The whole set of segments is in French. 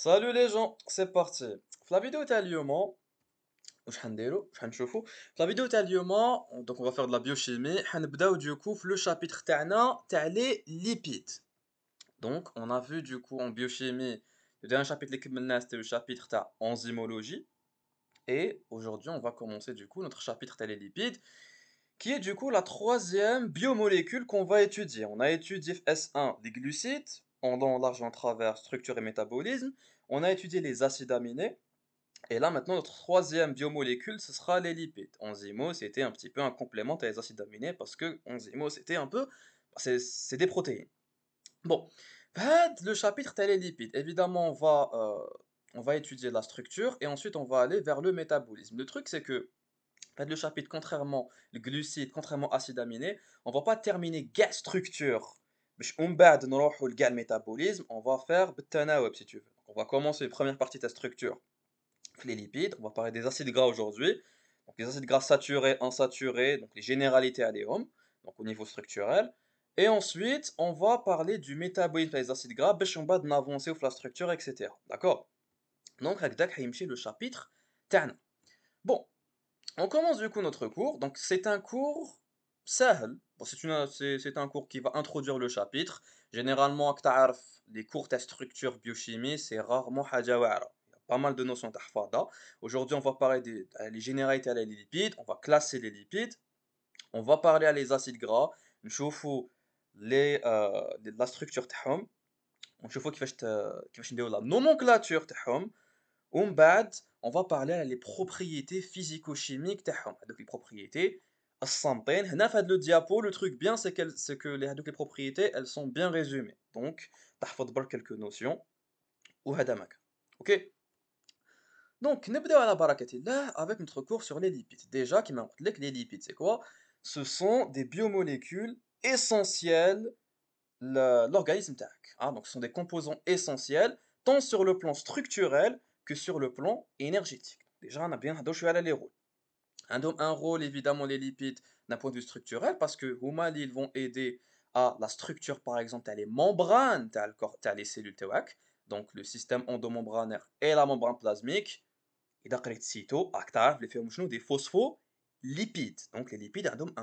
Salut les gens, c'est parti. في la vidéo تاع اليوم في la vidéo تاع اليوم donc on va faire de la biochimie حنبداو du coup في le chapitre تاعنا تاع les lipides. Donc on a vu du coup en biochimie le dernier chapitre اللي كملناه c'était le chapitre تاع enzymologie et aujourd'hui on va commencer du coup notre chapitre تاع les lipides qui est du coup la troisième biomolécule qu'on va étudier. On a étudié S1, les glucides, en long, large, en travers, structure et métabolisme. On a étudié les acides aminés. Et là, maintenant, notre troisième biomolécule, ce sera les lipides. Enzymo, c'était un petit peu un complément à les acides aminés parce que enzymo, c'était un peu. C'est des protéines. Bon, le chapitre, t'as les lipides. Évidemment, on va étudier la structure et ensuite on va aller vers le métabolisme. Le truc, c'est que le chapitre, contrairement le glucide, contrairement acide aminé, on va pas terminer gaz structure. باش ومن بعد نروحوا لكاع métabolisme, on va faire بالتناوب si tu veux. On va commencer la première partie de la structure, les lipides, on va parler des acides gras aujourd'hui. Donc les acides gras saturés, insaturés, donc les généralités alléum, donc au niveau structurel. Et ensuite, on va parler du métabolisme des acides gras, باش من بعد avancer sur la structure, etc. D'accord? Donc هكذاك حيمشي le chapitre تاعنا. Bon, on commence du coup notre cours. Donc c'est un cours سهل. Bon, c'est un cours qui va introduire le chapitre. Généralement, les cours de structure biochimie, c'est rarement حاجة واعرة. Il y a pas mal de notions تحفظها. Aujourd'hui, on va parler des généralités des lipides, on va classer les lipides, on va parler les acides gras, نشوفوا la structure تاعهم, ونشوفوا كيفاش نديروا la nomenclature تاعهم. ومن بعد on va parler les propriétés physico-chimiques تاعهم. هذوك les propriétés الصامتين هنا في هذا le diapo. Le truc bien c'est que هذوك les propriétés elles sont bien résumées, donc تحفظ برك quelques notions وهذا ما كان. OK. Donc نبداو على بركة الله avec notre cours sur les lipides. Déjà كيما قلت لك les lipides c'est quoi? Ce sont des biomolécules essentielles l'organisme تاعك. Donc ce sont des composants essentiels tant sur le plan structurel que sur le plan énergétique. Déjà, on a bien هضروا شوية على les rôles. Un rôle évidemment les lipides d'un point de vue structurel parce que هما ils vont aider à la structure par exemple تاع les membranes تاع الكور تاع les cellules تاعك. Donc le système endomembranaire et la membrane plasmique. إذا قريت سيتو راك تعرف اللي فيهم شنو des phospholipides. Donc les lipides ont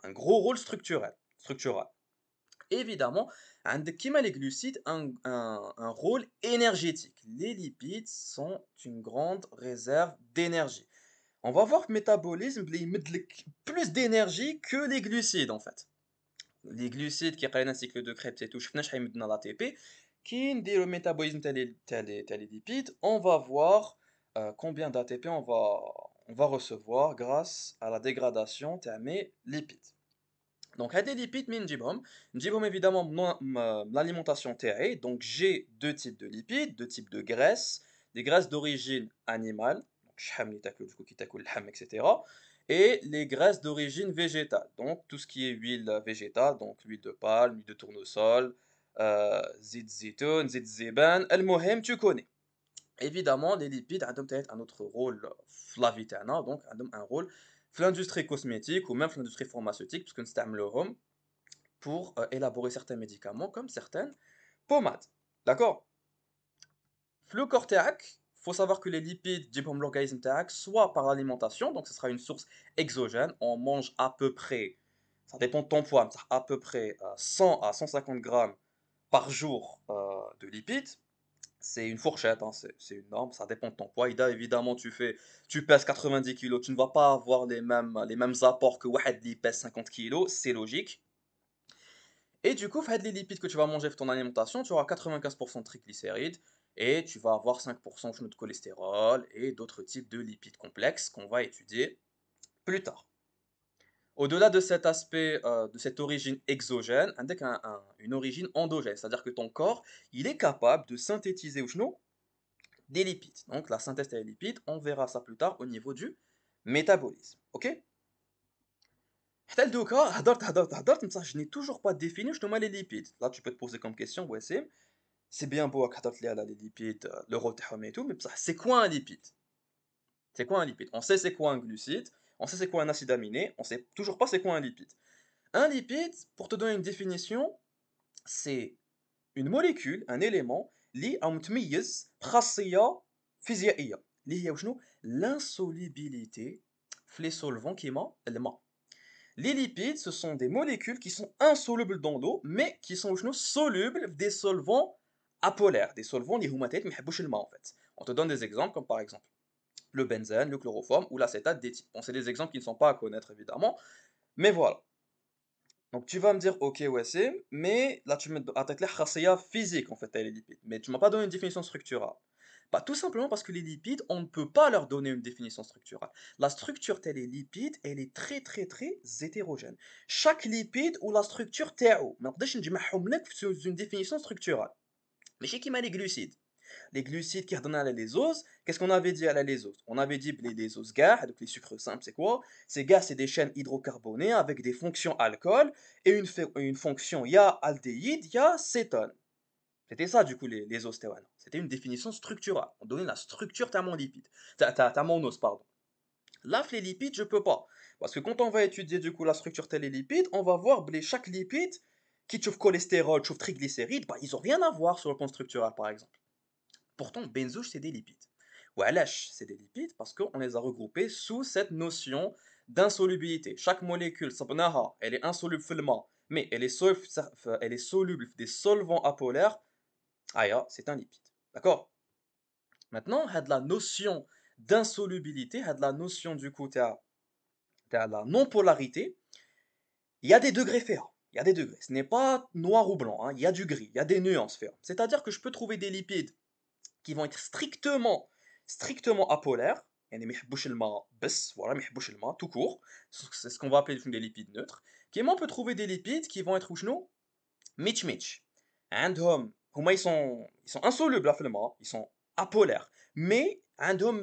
un gros rôle structural. Évidemment, عندك كيما les glucides un rôle énergétique. Les lipides sont une grande réserve d'énergie. On va voir que le métabolisme اللي يمد لك plus d'énergie que les glucides en fait. Les glucides كي قرينا cycle de Krebs et شفنا شحال يمدنا l'ATP. كي نديرو métabolisme تاع les lipides, on va voir combien d'ATP on va recevoir grâce à la dégradation تاع mes lipides. Donc, les lipides, نجيبهم évidemment l'alimentation تاعي. Donc, j'ai deux types de lipides, deux types de graisses, des graisses d'origine animale, donc شحال اللي تاكلو, du coup, qui تاكل اللحم, etc. Et les graisses d'origine végétale, donc tout ce qui est huile végétale, donc l'huile de palme, l'huile de tournesol, زيت زيتون, زيت زيبان, المهم, tu connais. Évidemment, les lipides ont peut-être un autre rôle في la vie تاعنا, donc عندهم un rôle في l'industrie cosmétique ou même في l'industrie pharmaceutique, parce que نستعملوهم pour élaborer certains médicaments comme certaines pommades. D'accord? Le corps تاعك, faut savoir que les lipides تجيبهم l'organisme تاعك soit par l'alimentation, donc ce sera une source exogène, on mange à peu près, ça dépend de ton poids, mais à peu près 100 à 150 grammes par jour de lipides. C'est une fourchette, hein, c'est une norme, ça dépend de ton poids. Ida, évidemment, tu pèses 90 kilos, tu ne vas pas avoir les mêmes apports que Wahed qui pèse 50 kilos, c'est logique. Et du coup, les lipides que tu vas manger dans ton alimentation, tu auras 95% de triglycérides et tu vas avoir 5% de cholestérol et d'autres types de lipides complexes qu'on va étudier plus tard. Au-delà de cet aspect, de cette origine exogène, avec une origine endogène, c'est-à-dire que ton corps, il est capable de synthétiser ou des lipides. Donc la synthèse des lipides, on verra ça plus tard au niveau du métabolisme. Ok? حتى لدوكا هضرت بصح je n'ai toujours pas défini شنو هما les lipides. Là tu peux te poser comme question Wassim, c'est bien beau راك هضرت لي على les lipides, le rôle تاعهم et tout, mais بصح c'est quoi un lipide? C'est quoi un lipide? On sait c'est quoi un glucide, on sait c'est quoi un acide aminé, on sait toujours pas c'est quoi un lipide. Un lipide, pour te donner une définition, c'est une molécule, un élément اللي راهو متميز بخاصيه فيزيائيه اللي هي وشنو l'insolubilité في les solvants كيما الماء. Les lipides, ce sont des molécules qui sont insolubles dans l'eau, mais qui sont solubles des solvants apolaires, des solvants اللي هما تاعك ما يحبوش الماء en fait. On te donne des exemples comme par exemple le benzène, le chloroforme ou l'acétate d'éthyle. Bon, c'est des exemples qui ne sont pas à connaître évidemment, mais voilà. Donc tu vas me dire ok ouais c'est, mais là tu me attaques les خاصية physique en fait les lipides, mais tu m'as pas donné une définition structurale. Bah, tout simplement parce que les lipides, on ne peut pas leur donner une définition structurale. La structure telle les lipides, elle est très très très hétérogène. Chaque lipide ou la structure تاعو ما نقدرش نجمعهم لك sous une définition structurale. ماشي كيما les glucides. Les glucides qui redonnent à la lésose, qu'est-ce qu'on avait dit à la lésose? On avait dit les lésoses gars, donc les sucres simples, c'est quoi? Ces gars, c'est des chaînes hydrocarbonées avec des fonctions alcool et une fonction ya aldéhyde, ya cétone. C'était ça, du coup, les ostéoanes. C'était une définition structurale. On donnait la structure t'as mon lipide. T'as mon os, pardon. Là, les lipides, je peux pas. Parce que quand on va étudier, du coup, la structure telle les lipides, on va voir chaque lipide, qui trouve cholestérol, trouve triglycérides, bah, ils ont rien à voir sur le plan structural, par exemple. Pourtant, benzouche, c'est des lipides. Ou alash, c'est des lipides parce qu'on les a regroupés sous cette notion d'insolubilité. Chaque molécule, sabnaha, elle est insoluble finalement, mais elle est soluble des solvants apolaires. Ah, c'est un lipide. D'accord? Maintenant, il y a de la notion d'insolubilité, il y a de la notion du coup, de la non-polarité. Il y a des degrés ferrants. Il y a des degrés. Ce n'est pas noir ou blanc, hein. Il y a du gris, il y a des nuances ferrantes. C'est-à-dire que je peux trouver des lipides qui vont être strictement apolaires. يعني ما يحبوش الماء بس, voilà, ما يحبوش الماء tout court. C'est ce qu'on va appeler des lipides neutres. Qui on peut trouver des lipides qui vont être وشنو ميتش. عندهم ils sont insolubles في الماء, ils sont apolaires, mais عندهم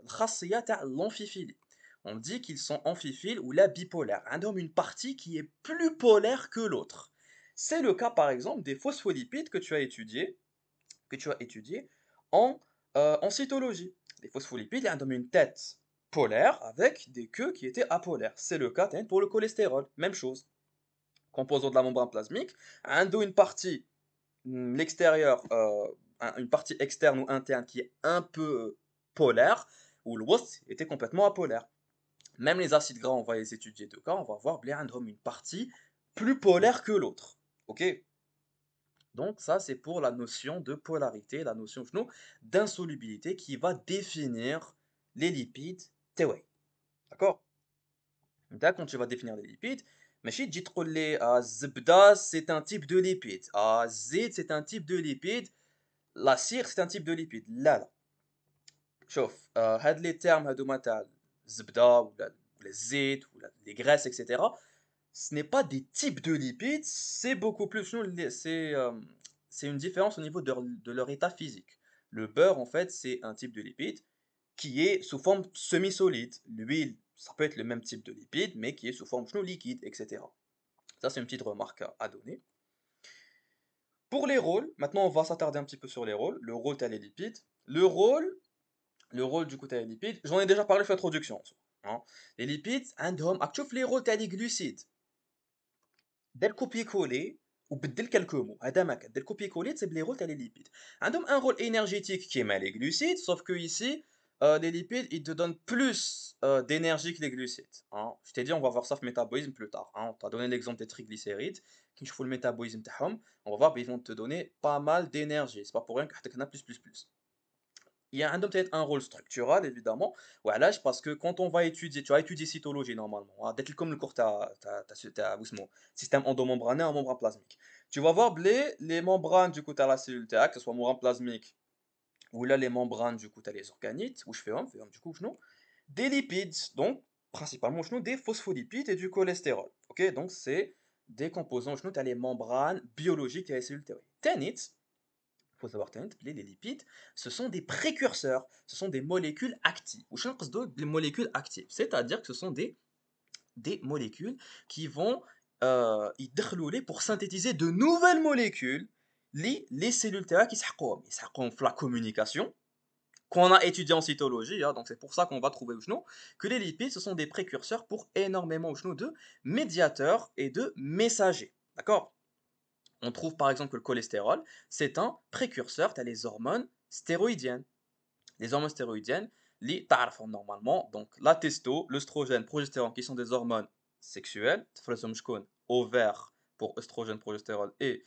الخاصية تاع l'amphiphilie. On dit qu'ils sont amphiphiles ou la bipolaire. عندهم une partie qui est plus polaire que l'autre. C'est le cas par exemple des phospholipides que tu as étudié en cytologie. Les phospholipides, ils ont une tête polaire avec des queues qui étaient apolaires. C'est le cas pour le cholestérol, même chose. Composant de la membrane plasmique, une partie l'extérieur, une partie externe ou interne qui est un peu polaire, ou le WOS était complètement apolaire. Même les acides gras, on va les étudier deux cas, on va voir une partie plus polaire que l'autre. Ok? Donc ça, c'est pour la notion de polarité, la notion d'insolubilité qui va définir les lipides TWA. D'accord? Donc, quand tu vas définir les lipides, ماشي تجي تقول لي الزبدة c'est un type de lipide, الزيت c'est un type de lipide, la cire c'est un type de lipide. لا لا. شوف هاد les termes هادوما تاع الزبدة ولا الزيت ولا les graisses etc. Ce n'est pas des types de lipides, c'est beaucoup plus, c'est une différence au niveau de leur état physique. Le beurre, en fait, c'est un type de lipide qui est sous forme semi-solide. L'huile, ça peut être le même type de lipide, mais qui est sous forme liquide, etc. Ça, c'est une petite remarque à donner. Pour les rôles, maintenant, on va s'attarder un petit peu sur les rôles. Le rôle, t'as les lipides. Le rôle du coup, t'as les lipides. J'en ai déjà parlé sur l'introduction. Hein. Les lipides, actifs les rôles, t'as les glucides. دير كوبي كولي وبدل quelques mots. هذا ما كان دير كوبي كولي تسيب لي رول تاع لي ليبيد. عندهم un rôle énergétique كيما les glucides, sauf que ici les lipides ils te donnent plus d'énergie que les glucides. Hein. Je t'ai dit on va voir ça في métabolisme plus tard. Hein. On t'a donné l'exemple des triglycérides qui نشوفوا le métabolisme تاعهم. On va voir ils vont te donner pas mal d'énergie. C'est pas pour rien que حطيت هنا plus. Il y a peut-être un rôle structural, évidemment. Voilà, parce que quand on va étudier, tu vas étudier cytologie normalement. Dès comme le cours, système endomembrané en membrane plasmique. Tu vas voir les membranes du coup, tu la cellule que ce soit membrane plasmique ou là les membranes du coup, tu les organites, où je fais du coup, des lipides, donc principalement des phospholipides et du cholestérol. Ok, donc c'est des composants, tu as les membranes biologiques et les cellules théoriques. Faut savoir que les lipides, ce sont des précurseurs, ce sont des molécules actives. Ou des molécules actives, c'est-à-dire que ce sont des molécules qui vont y dérouler pour synthétiser de nouvelles molécules, les cellules qui s'accomplissent la communication, qu'on a étudié en cytologie, hein, donc c'est pour ça qu'on va trouver que les lipides, ce sont des précurseurs pour énormément de médiateurs et de messagers. D'accord? On trouve par exemple que le cholestérol, c'est un précurseur, tu les hormones stéroïdiennes. Les hormones stéroïdiennes, les تعرفهم normalement, donc la testo, l'œstrogène, progestérone, qui sont des hormones sexuelles, تفرزهم شكون ovaires pour œstrogène, progestérone et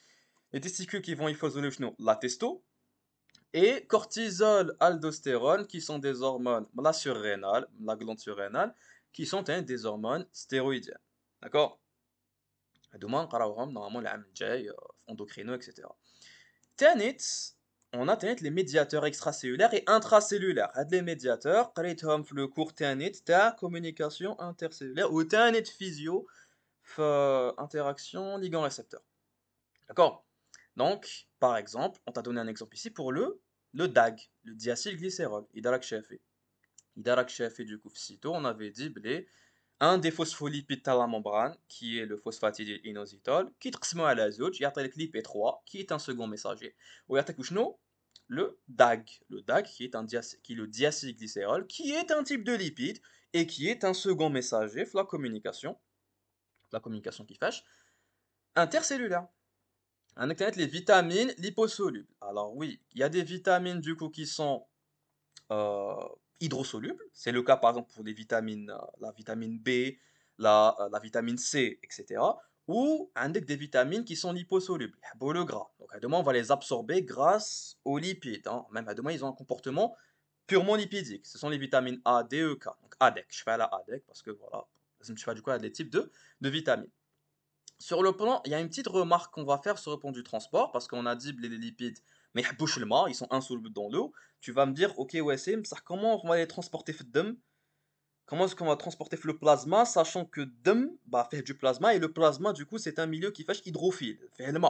les testicules qui vont يفرزوا la testo, et cortisol, aldostérone, qui sont des hormones, la surrénale, la glande surrénale, qui sont des hormones stéroïdiennes. D'accord? هادوما نقراوهم normalement العام الجاي في endocrino, etc. تانيت on a تانيت les médiateurs extracellulaires et intracellulaires. هاد les médiateurs قريتهم في le cours تانيت تاع communication intercellulaire ou تانيت physio في interaction ligand-récepteur. D'accord? Donc, par exemple, on t'a donné un exemple ici pour le DAG, le diacylglycérol, Idarak Shafi. Idarak Shafi, du coup, cito, on avait dit, blé, un des phospholipides de la membrane, qui est le phosphatidyl'inositol, qui est à l'azote, il y a le lipé 3, qui est un second messager. Ou il y a le DAG, qui est, qui est le diacylglycérol, qui est un type de lipide et qui est un second messager, la communication qui fâche, intercellulaire. On a les vitamines liposolubles. Alors oui, il y a des vitamines du coup qui sont euh, hydrosolubles. C'est le cas par exemple pour les vitamines, la vitamine B, la vitamine C, etc. Ou on a des vitamines qui sont liposolubles, pour le gras. Donc à demain, on va les absorber grâce aux lipides. Hein. Même à demain, ils ont un comportement purement lipidique. Ce sont les vitamines A, D, E, K. Donc ADEC, je fais à la ADEC parce que voilà, je fais du coup à des types de vitamines. Sur le plan, il y a une petite remarque qu'on va faire sur le plan du transport, parce qu'on a dit les lipides, mais ils sont insolubles dans l'eau. Tu vas me dire, ok, ouais, ça, comment on va les transporter dans comment est-ce qu'on va transporter le plasma, sachant que dum, bah, fait du plasma, et le plasma, du coup, c'est un milieu qui fait hydrophile, fait le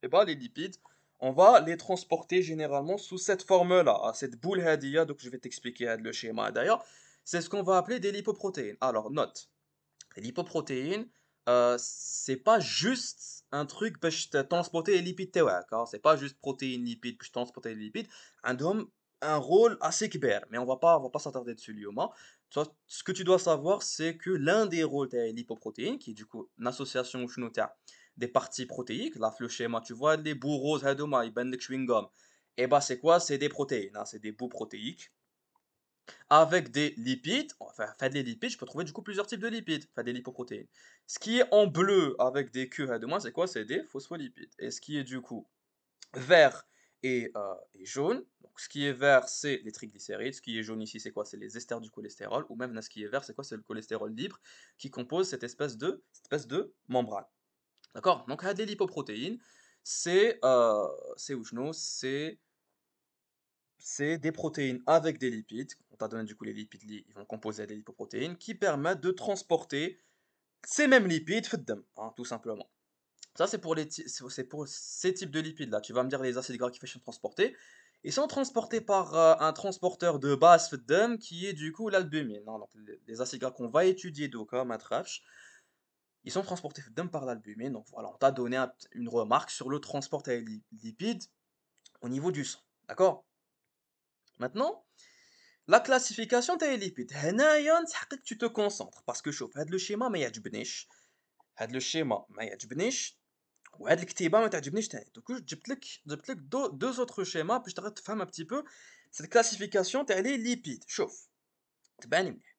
et bah, les lipides, on va les transporter généralement sous cette forme-là, cette boule hadia, donc je vais t'expliquer le schéma d'ailleurs. C'est ce qu'on va appeler des lipoprotéines. Alors, note. L'hypoprotéine, c'est pas juste un truc pour transporter les lipides تاوعك, hein. C'est pas juste protéines, lipides, pour transporter les lipides. عندهم un rôle assez كبير, mais on va pas s'attarder dessus اليوم. Ce que tu dois savoir, c'est que l'un des rôles des lipoprotéines, qui est du coup une association des parties protéiques, là, le schéma, tu vois, les bouts roses, هادوما, يبان لك chewing gum. Et bah, c'est quoi? C'est des protéines, hein, c'est des bouts protéiques avec des lipides, enfin, fait des lipides, je peux trouver du coup plusieurs types de lipides, fait des lipoprotéines. Ce qui est en bleu avec des queues à deux moins, c'est quoi? C'est des phospholipides. Et ce qui est du coup vert et jaune, donc ce qui est vert, c'est les triglycérides, ce qui est jaune ici, c'est quoi? C'est les esters du cholestérol, ou même là, ce qui est vert, c'est quoi? C'est le cholestérol libre qui compose cette espèce de membrane. D'accord? Donc, des lipoprotéines, c'est où je know, c'est des protéines avec des lipides. On t'a donné du coup les lipides, ils vont composer des lipoprotéines qui permettent de transporter ces mêmes lipides في الدم, hein, tout simplement. Ça, c'est pour ces types de lipides-là. Tu vas me dire les acides gras qui sont transportés. Ils sont transportés par un transporteur de base في الدم qui est du coup l'albumine. Non, donc les acides gras qu'on va étudier comme un trash, ils sont transportés في الدم par l'albumine. Donc voilà, on t'a donné une remarque sur le transport des lipides au niveau du sang. D'accord? Maintenant, la classification des lipides. هنايا نسحقك tu te concentres parce que شوف هاد لو شيما ما يعجبنيش. هاد لو شيما ما يعجبنيش وهاد الكتيبه ما تعجبنيش تاني. دوك جبت لك deux autres schémas باش تقدر تفهم un petit peu cette classification تاع les lipides. شوف تبعني مليح.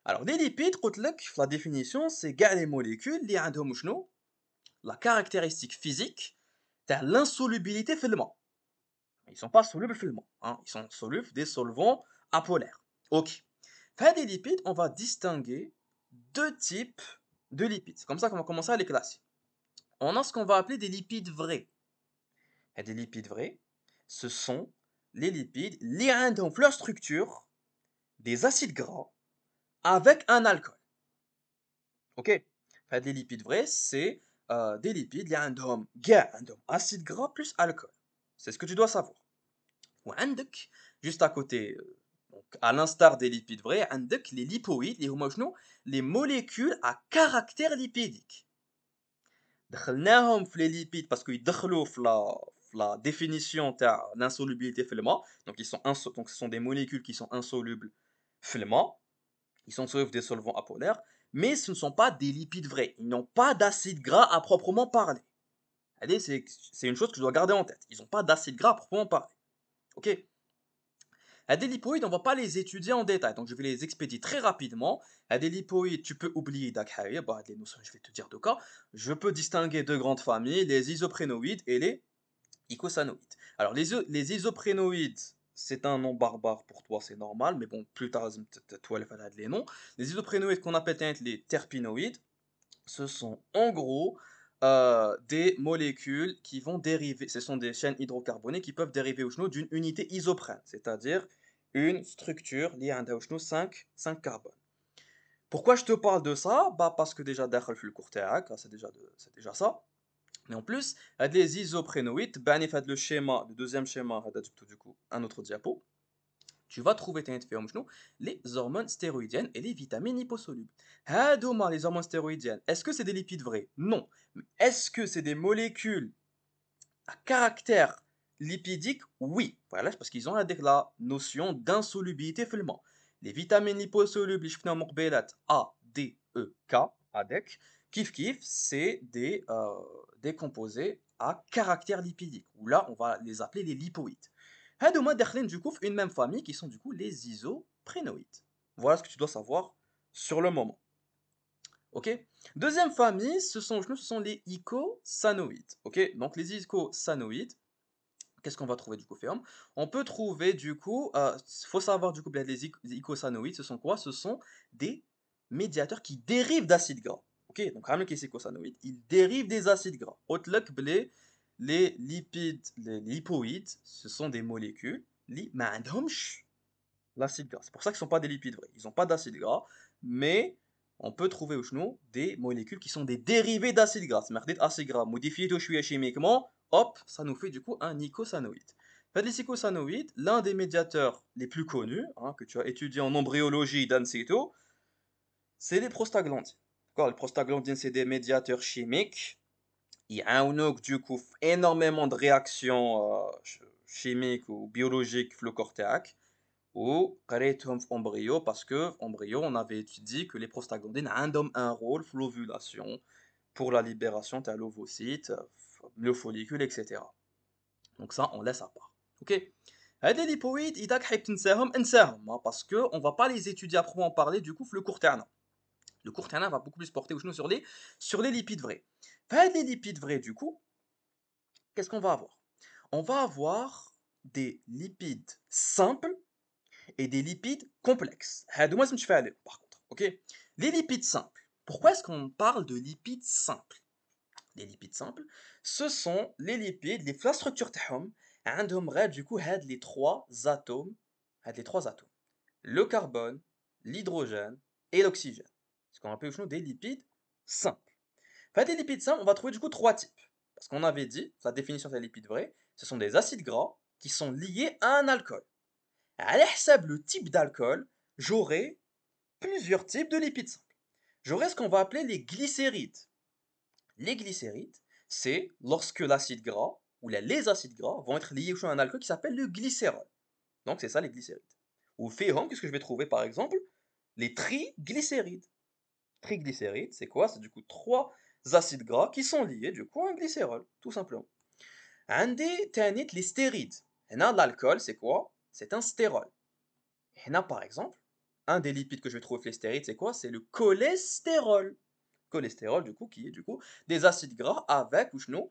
Alors les lipides قلت لك في la définition c'est كاع les molécules اللي عندهم شنو la caractéristique physique تاع l'insolubilité في الماء. Ils sont pas solubles finalement, hein. Ils sont solubles des solvants apolaires. Ok. Fait des lipides, on va distinguer deux types de lipides. C'est comme ça qu'on va commencer à les classer. On a ce qu'on va appeler des lipides vrais. Et des lipides vrais, ce sont les lipides liés dans leur structure des acides gras avec un alcool. Ok. Fait des lipides vrais, c'est des lipides liés dans acide gras plus alcool. C'est ce que tu dois savoir. وعندك juste à côté, donc à l'instar des lipides vrais, عندك les lipoïdes اللي هما شنو les molécules à caractère lipidique. دخلناهم في les lipides parce qu'ils يدخلوا في la définition تاع l'insolubilité في الماء. Donc donc ce sont des molécules qui sont insolubles في الماء. Ils sont solubles des solvants apolaires, mais ce ne sont pas des lipides vrais. Ils n'ont pas d'acide gras à proprement parler. Allez, c'est une chose que je dois garder en tête. Ils n'ont pas d'acide gras proprement parler. Ok. Des lipoïdes, on ne va pas les étudier en détail, donc je vais les expédier très rapidement. Des lipoïdes, tu peux oublier d'Akhaï, bah, les notions, je vais te dire de quoi. Je peux distinguer deux grandes familles, les isoprénoïdes et les icosanoïdes. Alors, les isoprénoïdes, c'est un nom barbare pour toi, c'est normal, mais bon, plus tard, toi, les noms. Les isoprénoïdes qu'on appelle les terpinoïdes, ce sont en gros des molécules qui vont dériver, ce sont des chaînes hydrocarbonées qui peuvent dériver au d'une unité isoprène, c'est-à-dire une structure liée à un 5 carbone. Pourquoi je te parle de ça? Bah parce que déjà داخل في الكور تاعك, c'est déjà ça. Mais en plus, il y a des isoprénoïdes, ben fait le schéma, le deuxième schéma, du coup, un autre diapo. Tu vas trouver les hormones stéroïdiennes et les vitamines liposolubles. Hadouma, les hormones stéroïdiennes, est-ce que c'est des lipides vrais? Non. Mais est-ce que c'est des molécules à caractère lipidique? Oui. Voilà, parce qu'ils ont la notion d'insolubilité finalement. Les vitamines liposolubles, A, D, E, K, ADEC, kif kif, c'est des composés à caractère lipidique. Ou là, on va les appeler les lipoïdes. هادوما داخلين du coup une même famille qui sont du coup les isoprénoïdes. Voilà ce que tu dois savoir sur le moment. Ok. Deuxième famille, ce sont les icosanoïdes. Ok. Donc les icosanoïdes, qu'est-ce qu'on va trouver du coup ferme? On peut trouver du coup, faut savoir du coup les icosanoïdes, ce sont quoi? Ce sont des médiateurs qui dérivent d'acides gras. Ok. Donc ramène les icosanoïdes, ils dérivent des acides gras. Autre les lipides, les lipoïdes, ce sont des molécules qui n'ont l'acide gras. C'est pour ça qu'ils ne sont pas des lipides vrais. Ils n'ont pas d'acide gras, mais on peut trouver au chenou des molécules qui sont des dérivés d'acide gras. C'est acide gras modifié chimiquement, hop, ça nous fait du coup un icosanoïde. Les icosanoïdes, l'un des médiateurs les plus connus, que tu as étudié en embryologie d'Ancito, c'est les prostaglandines. Les prostaglandines, c'est des médiateurs chimiques. Il y a du coup énormément de réactions chimiques ou biologiques le cortéaque ou قريتهم في embryo parce que embryo on avait étudié que les prostaglandines ont un rôle dans l'ovulation pour la libération de l'ovocyte, le follicule, etc. Donc ça on laisse à part. Ok. Les lipoïdes, إذا حبيت تنساهم انساهم parce que on va pas les étudier à proprement parler du coup le court terme. Le court terme va beaucoup plus porter sur les lipides vrais. Les lipides vrais du coup, qu'est-ce qu'on va avoir? On va avoir des lipides simples et des lipides complexes. هادو لازم تشفى عليهم par contre, ok? Les lipides simples. Pourquoi est-ce qu'on parle de lipides simples? Les lipides simples, ce sont les lipides, la structure تاعهم عندهم غير du coup les trois atomes, le carbone, l'hydrogène et l'oxygène. Ce qu'on appelle des lipides simples. Les lipides simples, on va trouver du coup trois types. Parce qu'on avait dit, la définition des lipides vrais, ce sont des acides gras qui sont liés à un alcool. À l'hsab le type d'alcool, j'aurai plusieurs types de lipides simples. J'aurai ce qu'on va appeler les glycérides. Les glycérides, c'est lorsque l'acide gras ou les acides gras vont être liés à un alcool qui s'appelle le glycérol. Donc c'est ça les glycérides. Ou féhom, qu'est-ce que je vais trouver par exemple? Les triglycérides. Triglycérides, c'est quoi? C'est du coup trois acides gras qui sont liés du coup à un glycérol, tout simplement. عندي تاني les stérides. هنا l'alcool, c'est quoi? C'est un stérol. Hena, par exemple, un des lipides que je vais trouver les stérides, c'est quoi? C'est le cholestérol. Cholestérol, du coup, qui est du coup des acides gras avec, ou chenou,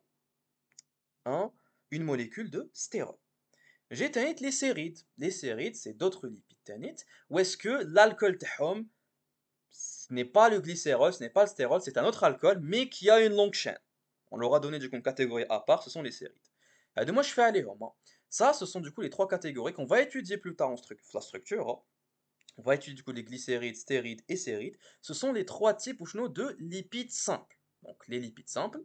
une molécule de stérol. J'ai tannit les sérides. Les sérides, c'est d'autres lipides tannit. Où est-ce que l'alcool tahom, ce n'est pas le glycérol, ce n'est pas le stérol, c'est un autre alcool, mais qui a une longue chaîne. On leur a donné du coup une catégorie à part, ce sont les sérides. De moi, je fais aller, ça, ce sont du coup les trois catégories qu'on va étudier plus tard en la structure. On va étudier du coup les glycérides, stérides et sérides. Ce sont les trois types de lipides simples. Donc les lipides simples,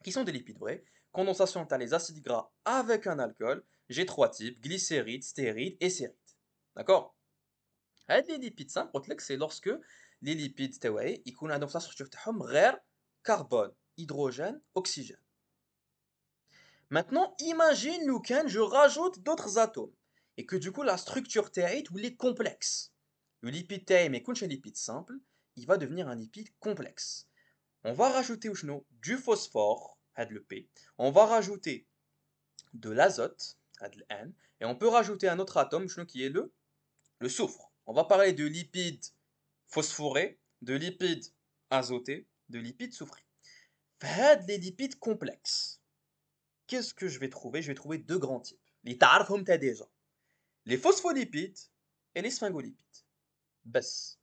qui sont des lipides vrais. Condensation, tu as les acides gras avec un alcool. J'ai trois types, glycérides, stérides et sérides. D'accord? Les lipides simples, c'est lorsque les lipides ils ont une structure غير carbone, hydrogène, oxygène. Maintenant, imagine que je rajoute d'autres atomes et que du coup la structure ou est complexe. Le lipide mais un lipide simple, il va devenir un lipide complexe. On va rajouter du phosphore had le P. On va rajouter de l'azote, had le N, et on peut rajouter un autre atome, qui est le soufre. On va parler de lipides phosphorés, de lipides azotés, de lipides soufrés. Had les lipides complexes. Qu'est-ce que je vais trouver? Je vais trouver deux grands types. Les تعرفهم t'as déjà. Les phospholipides et les sphingolipides. Bess.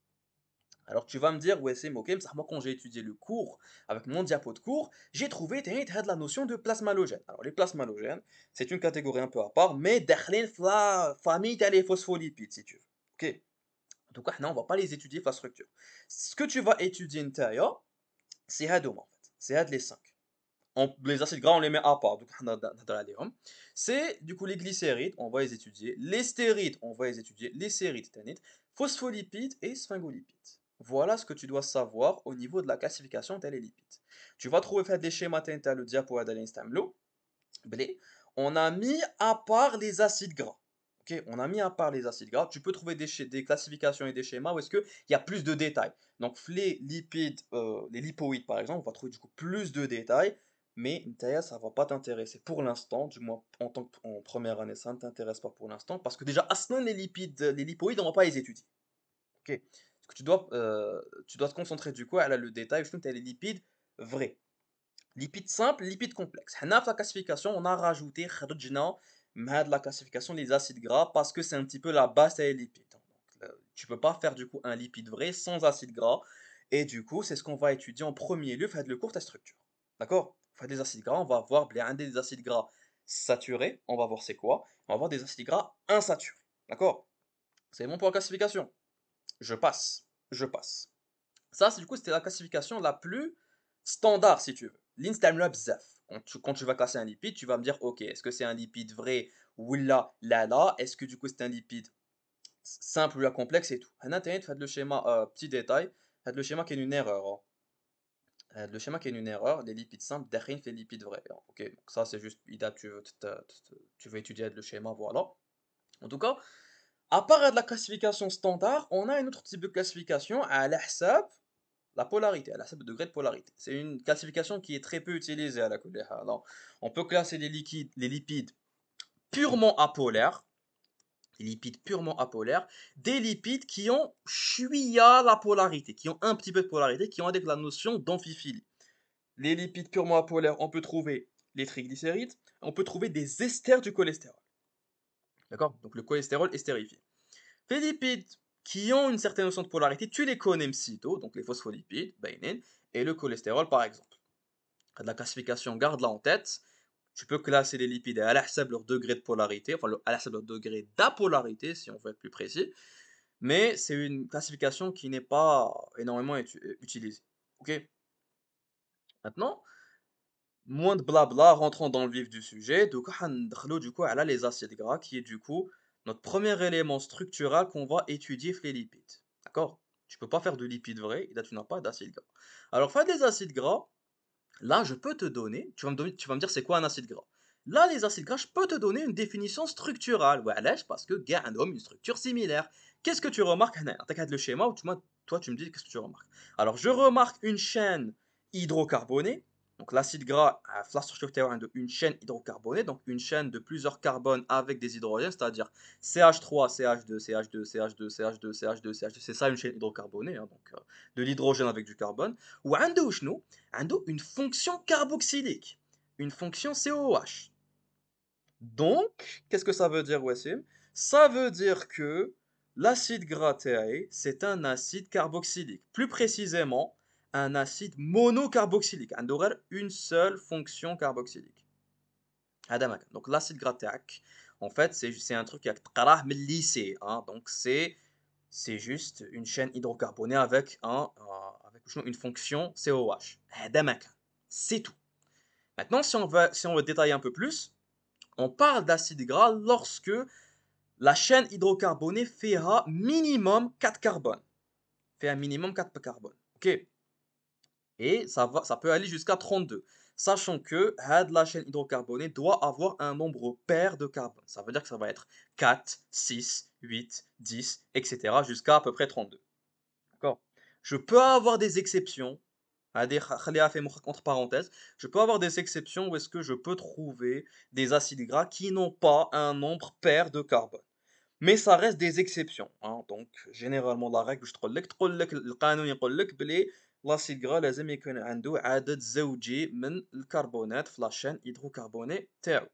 Alors tu vas me dire, ouais c'est ok, mais moi quand j'ai étudié le cours, avec mon diapo de cours, j'ai trouvé la notion de plasmalogène. Alors les plasmalogènes, c'est une catégorie un peu à part, mais داخلين في la famille des phospholipides si tu veux. Ok. En tout cas, on ne va pas les étudier la structure. Ce que tu vas étudier ntaïa, c'est هادوما en fait. C'est les 5. Les acides gras, on les met à part. Donc, c'est du coup les glycérides, on va les étudier. Les stérides, on va les étudier. Les sérides, tannite, phospholipides et sphingolipides. Voilà ce que tu dois savoir au niveau de la classification des lipides. Tu vas trouver fait des schémas, tu le diapo à l'instamlo. On a mis à part les acides gras. Ok, on a mis à part les acides gras. Tu peux trouver des classifications et des schémas où est-ce qu'il y a plus de détails. Donc, les lipides, les lipoïdes par exemple, on va trouver du coup plus de détails. Mais Ntaïa, ça va pas t'intéresser pour l'instant, du moins en première année, ça ne t'intéresse pas pour l'instant, parce que déjà, aslan les lipides, les lipoïdes, on va pas les étudier. Ok. Parce que tu dois te concentrer du coup à le détail, je trouve que tu as les lipides vrais. Lipides simples, lipides complexes. Dans la classification, on a rajouté de la classification les acides gras parce que c'est un petit peu la base des lipides. Donc, tu peux pas faire du coup un lipide vrai sans acides gras. Et du coup, c'est ce qu'on va étudier en premier lieu, faire le cours ta structure. D'accord? Faire des acides gras, on va voir des acides gras saturés. On va voir c'est quoi. On va voir des acides gras insaturés. D'accord? C'est bon pour la classification. Je passe. Je passe. Ça, c'est du coup, c'était la classification la plus standard, si tu veux. L'instamla bzaf. Quand tu vas classer un lipide, tu vas me dire, ok, est-ce que c'est un lipide vrai ou là, là, est-ce que du coup c'est un lipide simple ou là complexe et tout. Hana t'as fait le schéma, petit détail, fait le schéma qui est une erreur. Le schéma qui est une erreur, les lipides simples, derrière les lipides vrais. Ok, donc ça c'est juste, tu veux étudier le schéma, voilà. En tout cas, à part de la classification standard, on a un autre type de classification à l'ahsab, la polarité, à la de degré de polarité. C'est une classification qui est très peu utilisée à la kulli hal. Alors, on peut classer les lipides purement apolaires, les lipides purement apolaires, des lipides qui ont chuia la polarité, qui ont un petit peu de polarité, qui ont avec la notion d'amphiphilie. Les lipides purement apolaires, on peut trouver les triglycérides, on peut trouver des esters du cholestérol. D'accord? Donc le cholestérol estérifié. Les lipides qui ont une certaine notion de polarité, tu les connais sitôt, donc les phospholipides, bainin, et le cholestérol par exemple. De la classification, garde-la en tête. Tu peux classer les lipides à l'ahsab leur degré de polarité, enfin à l'ahsab leur degré d'apolarité si on veut être plus précis, mais c'est une classification qui n'est pas énormément utilisée. Ok? Maintenant, moins de blabla, rentrons dans le vif du sujet. Donc, du coup, elle a les acides gras, qui est du coup notre premier élément structural qu'on va étudier les lipides. D'accord? Tu peux pas faire de lipides vrais, et là tu n'as pas d'acides gras. Alors, faire des acides gras, là je peux te donner, tu vas me dire c'est quoi un acide gras? Là, les acides gras, je peux te donner une définition structurale. Ouais, parce que gars, un homme, une structure similaire. Qu'est-ce que tu remarques? T'as le schéma où toi, tu me dis qu'est-ce que tu remarques. Alors, je remarque une chaîne hydrocarbonée. Donc, l'acide gras a la structure une chaîne hydrocarbonée, donc une chaîne de plusieurs carbones avec des hydrogènes, c'est-à-dire CH3, CH2, CH2, CH2, CH2, CH2, CH2. C'est ça une chaîne hydrocarbonée, hein, donc de l'hydrogène avec du carbone. Ou une fonction carboxylique, une fonction COH. Donc, qu'est-ce que ça veut dire, Wassim? Ça veut dire que l'acide gras TAE, c'est un acide carboxylique. Plus précisément, un acide monocarboxylique. On aura une seule fonction carboxylique. Donc, l'acide gras TAC, en fait, c'est un truc qui est lycée. Hein, donc, c'est juste une chaîne hydrocarbonée avec une fonction COH. C'est tout. Maintenant, si on veut détailler un peu plus, on parle d'acide gras lorsque la chaîne hydrocarbonée fait un minimum 4 carbones. Fait un minimum 4 carbones. Ok? Et ça peut aller jusqu'à 32. Sachant que la chaîne hydrocarbonée doit avoir un nombre pair de carbone. Ça veut dire que ça va être 4, 6, 8, 10, etc. jusqu'à à peu près 32. D'accord? Je peux avoir des exceptions. entre parenthèses. Je peux avoir des exceptions où est-ce que je peux trouver des acides gras qui n'ont pas un nombre pair de carbone. Mais ça reste des exceptions, hein. Donc généralement la règle تقول لك القانون يقول لك بلي l'acide gras لازم يكون عنده عدد زوجي من الكربونات في لاشين هيدروكربوني تاعو.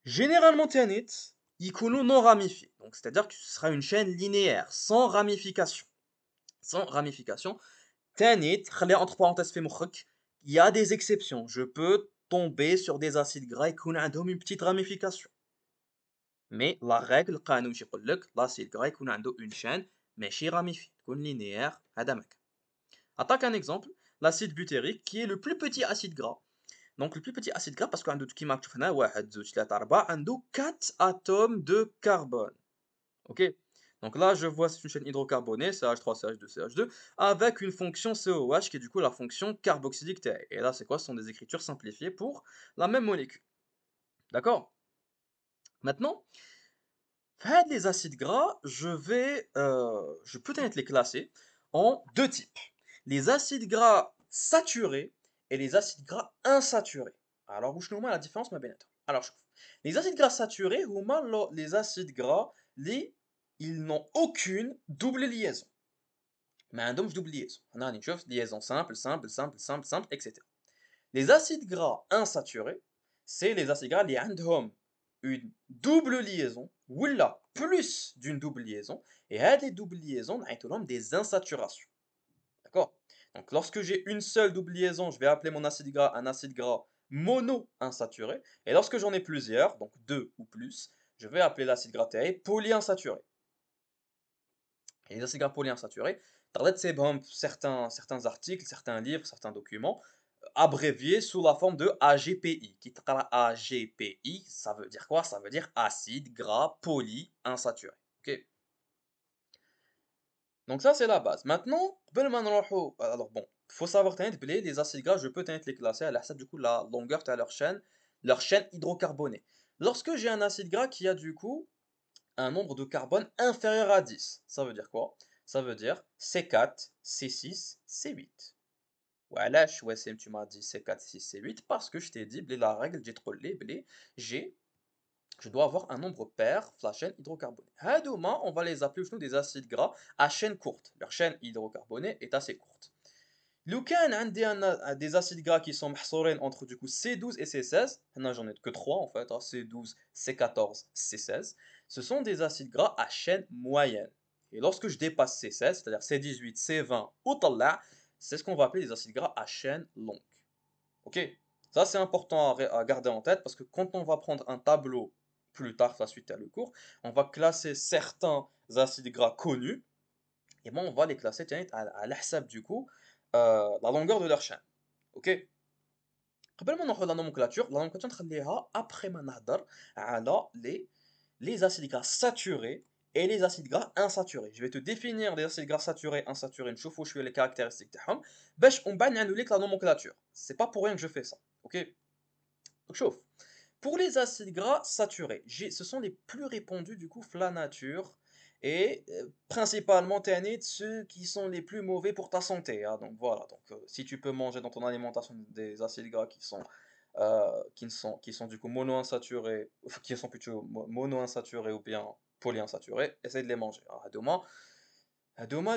Généralement تانيت يكونوا non ramifiés. Donc c'est-à-dire que ce sera une chaîne linéaire sans ramification. Sans ramification. تانيت خليها entre parenthèses في مخك. Il y a des exceptions. Je peux tomber sur des acides gras يكون عندهم une petite ramification. Mais la règle القانون شي يقول لك l'acide gras يكون عنده une chaîne ماشي ramifiée تكون linéaire هذا مكان. Attaque un exemple, l'acide butyrique qui est le plus petit acide gras. Donc le plus petit acide gras parce qu'عنده كيما تشوف هنا 1 2 3 4 عنده 4 atomes de carbone. OK? Donc là je vois c'est une chaîne hydrocarbonée CH3 CH2 CH2 avec une fonction COH qui est du coup la fonction carboxylique TAE. Et là c'est quoi? Ce sont des écritures simplifiées pour la même molécule. D'accord? Maintenant les acides gras, je peux peut-être les classer en deux types. Les acides gras saturés et les acides gras insaturés. Alors, où est la différence, ma bennett? Alors, les acides gras saturés, les acides gras, ils n'ont aucune double liaison. Mais un double liaison. On a une liaison simple, simple, simple, simple, simple, etc. Les acides gras insaturés, c'est les acides gras qui ont une double liaison, ou là, plus d'une double liaison, et les doubles liaisons ont des insaturations. D'accord? Donc lorsque j'ai une seule double liaison, je vais appeler mon acide gras un acide gras monoinsaturé, et lorsque j'en ai plusieurs, donc deux ou plus, je vais appeler l'acide gras TAE polyinsaturé. Et les acides gras polyinsaturés, c'est certains articles, certains livres, certains documents, abrévié sous la forme de AGPI. Qui AGPI, ça veut dire quoi? Ça veut dire acide gras polyinsaturé. Ok. Donc ça c'est la base. Maintenant, alors bon, faut savoir que les acides gras, je peux les classer à la du coup la longueur de leur chaîne hydrocarbonée. Lorsque j'ai un acide gras qui a du coup un nombre de carbone inférieur à 10, ça veut dire quoi? Ça veut dire C4, C6, C8. وعلاش وسيم tu m'as dit C4, 6, C8 parce que je t'ai dit la règle j'ai trop j'ai je dois avoir un nombre pair de la chaîne hydrocarbonée. هادوما on va les appeler des acides gras à chaîne courte. Leur chaîne hydrocarbonée est assez courte. لو كان عندي des acides gras qui sont محصورين entre du coup C12 et C16, là j'en ai que 3 en fait, C12, C14, C16, ce sont des acides gras à chaîne moyenne. Et lorsque je dépasse C16, c'est-à-dire C18, C20 ou طلع, c'est ce qu'on va appeler des acides gras à chaîne longue. Ok? Ça c'est important à garder en tête parce que quand on va prendre un tableau plus tard, la suite à le cours, on va classer certains acides gras connus et bon, on va les classer à l'ahsab du coup la longueur de leur chaîne. Ok? قبل ما نروحوا la nomenclature نخليها après ما نهضر على les acides gras saturés et les acides gras insaturés. Je vais te définir les acides gras saturés, insaturés, نشوفوا شويه les caractéristiques تاعهم باش ومن بعد نعملوا لك la nomenclature. C'est pas pour rien que je fais ça. OK? Donc chauffe. Pour les acides gras saturés, ce sont les plus répandus du coup la nature et principalement ceux qui sont les plus mauvais pour ta santé, hein. Donc voilà, donc si tu peux manger dans ton alimentation des acides gras qui sont du coup monoinsaturés, qui sont plutôt monoinsaturés ou bien polyinsaturés, essaye de les manger. Alors, à demain,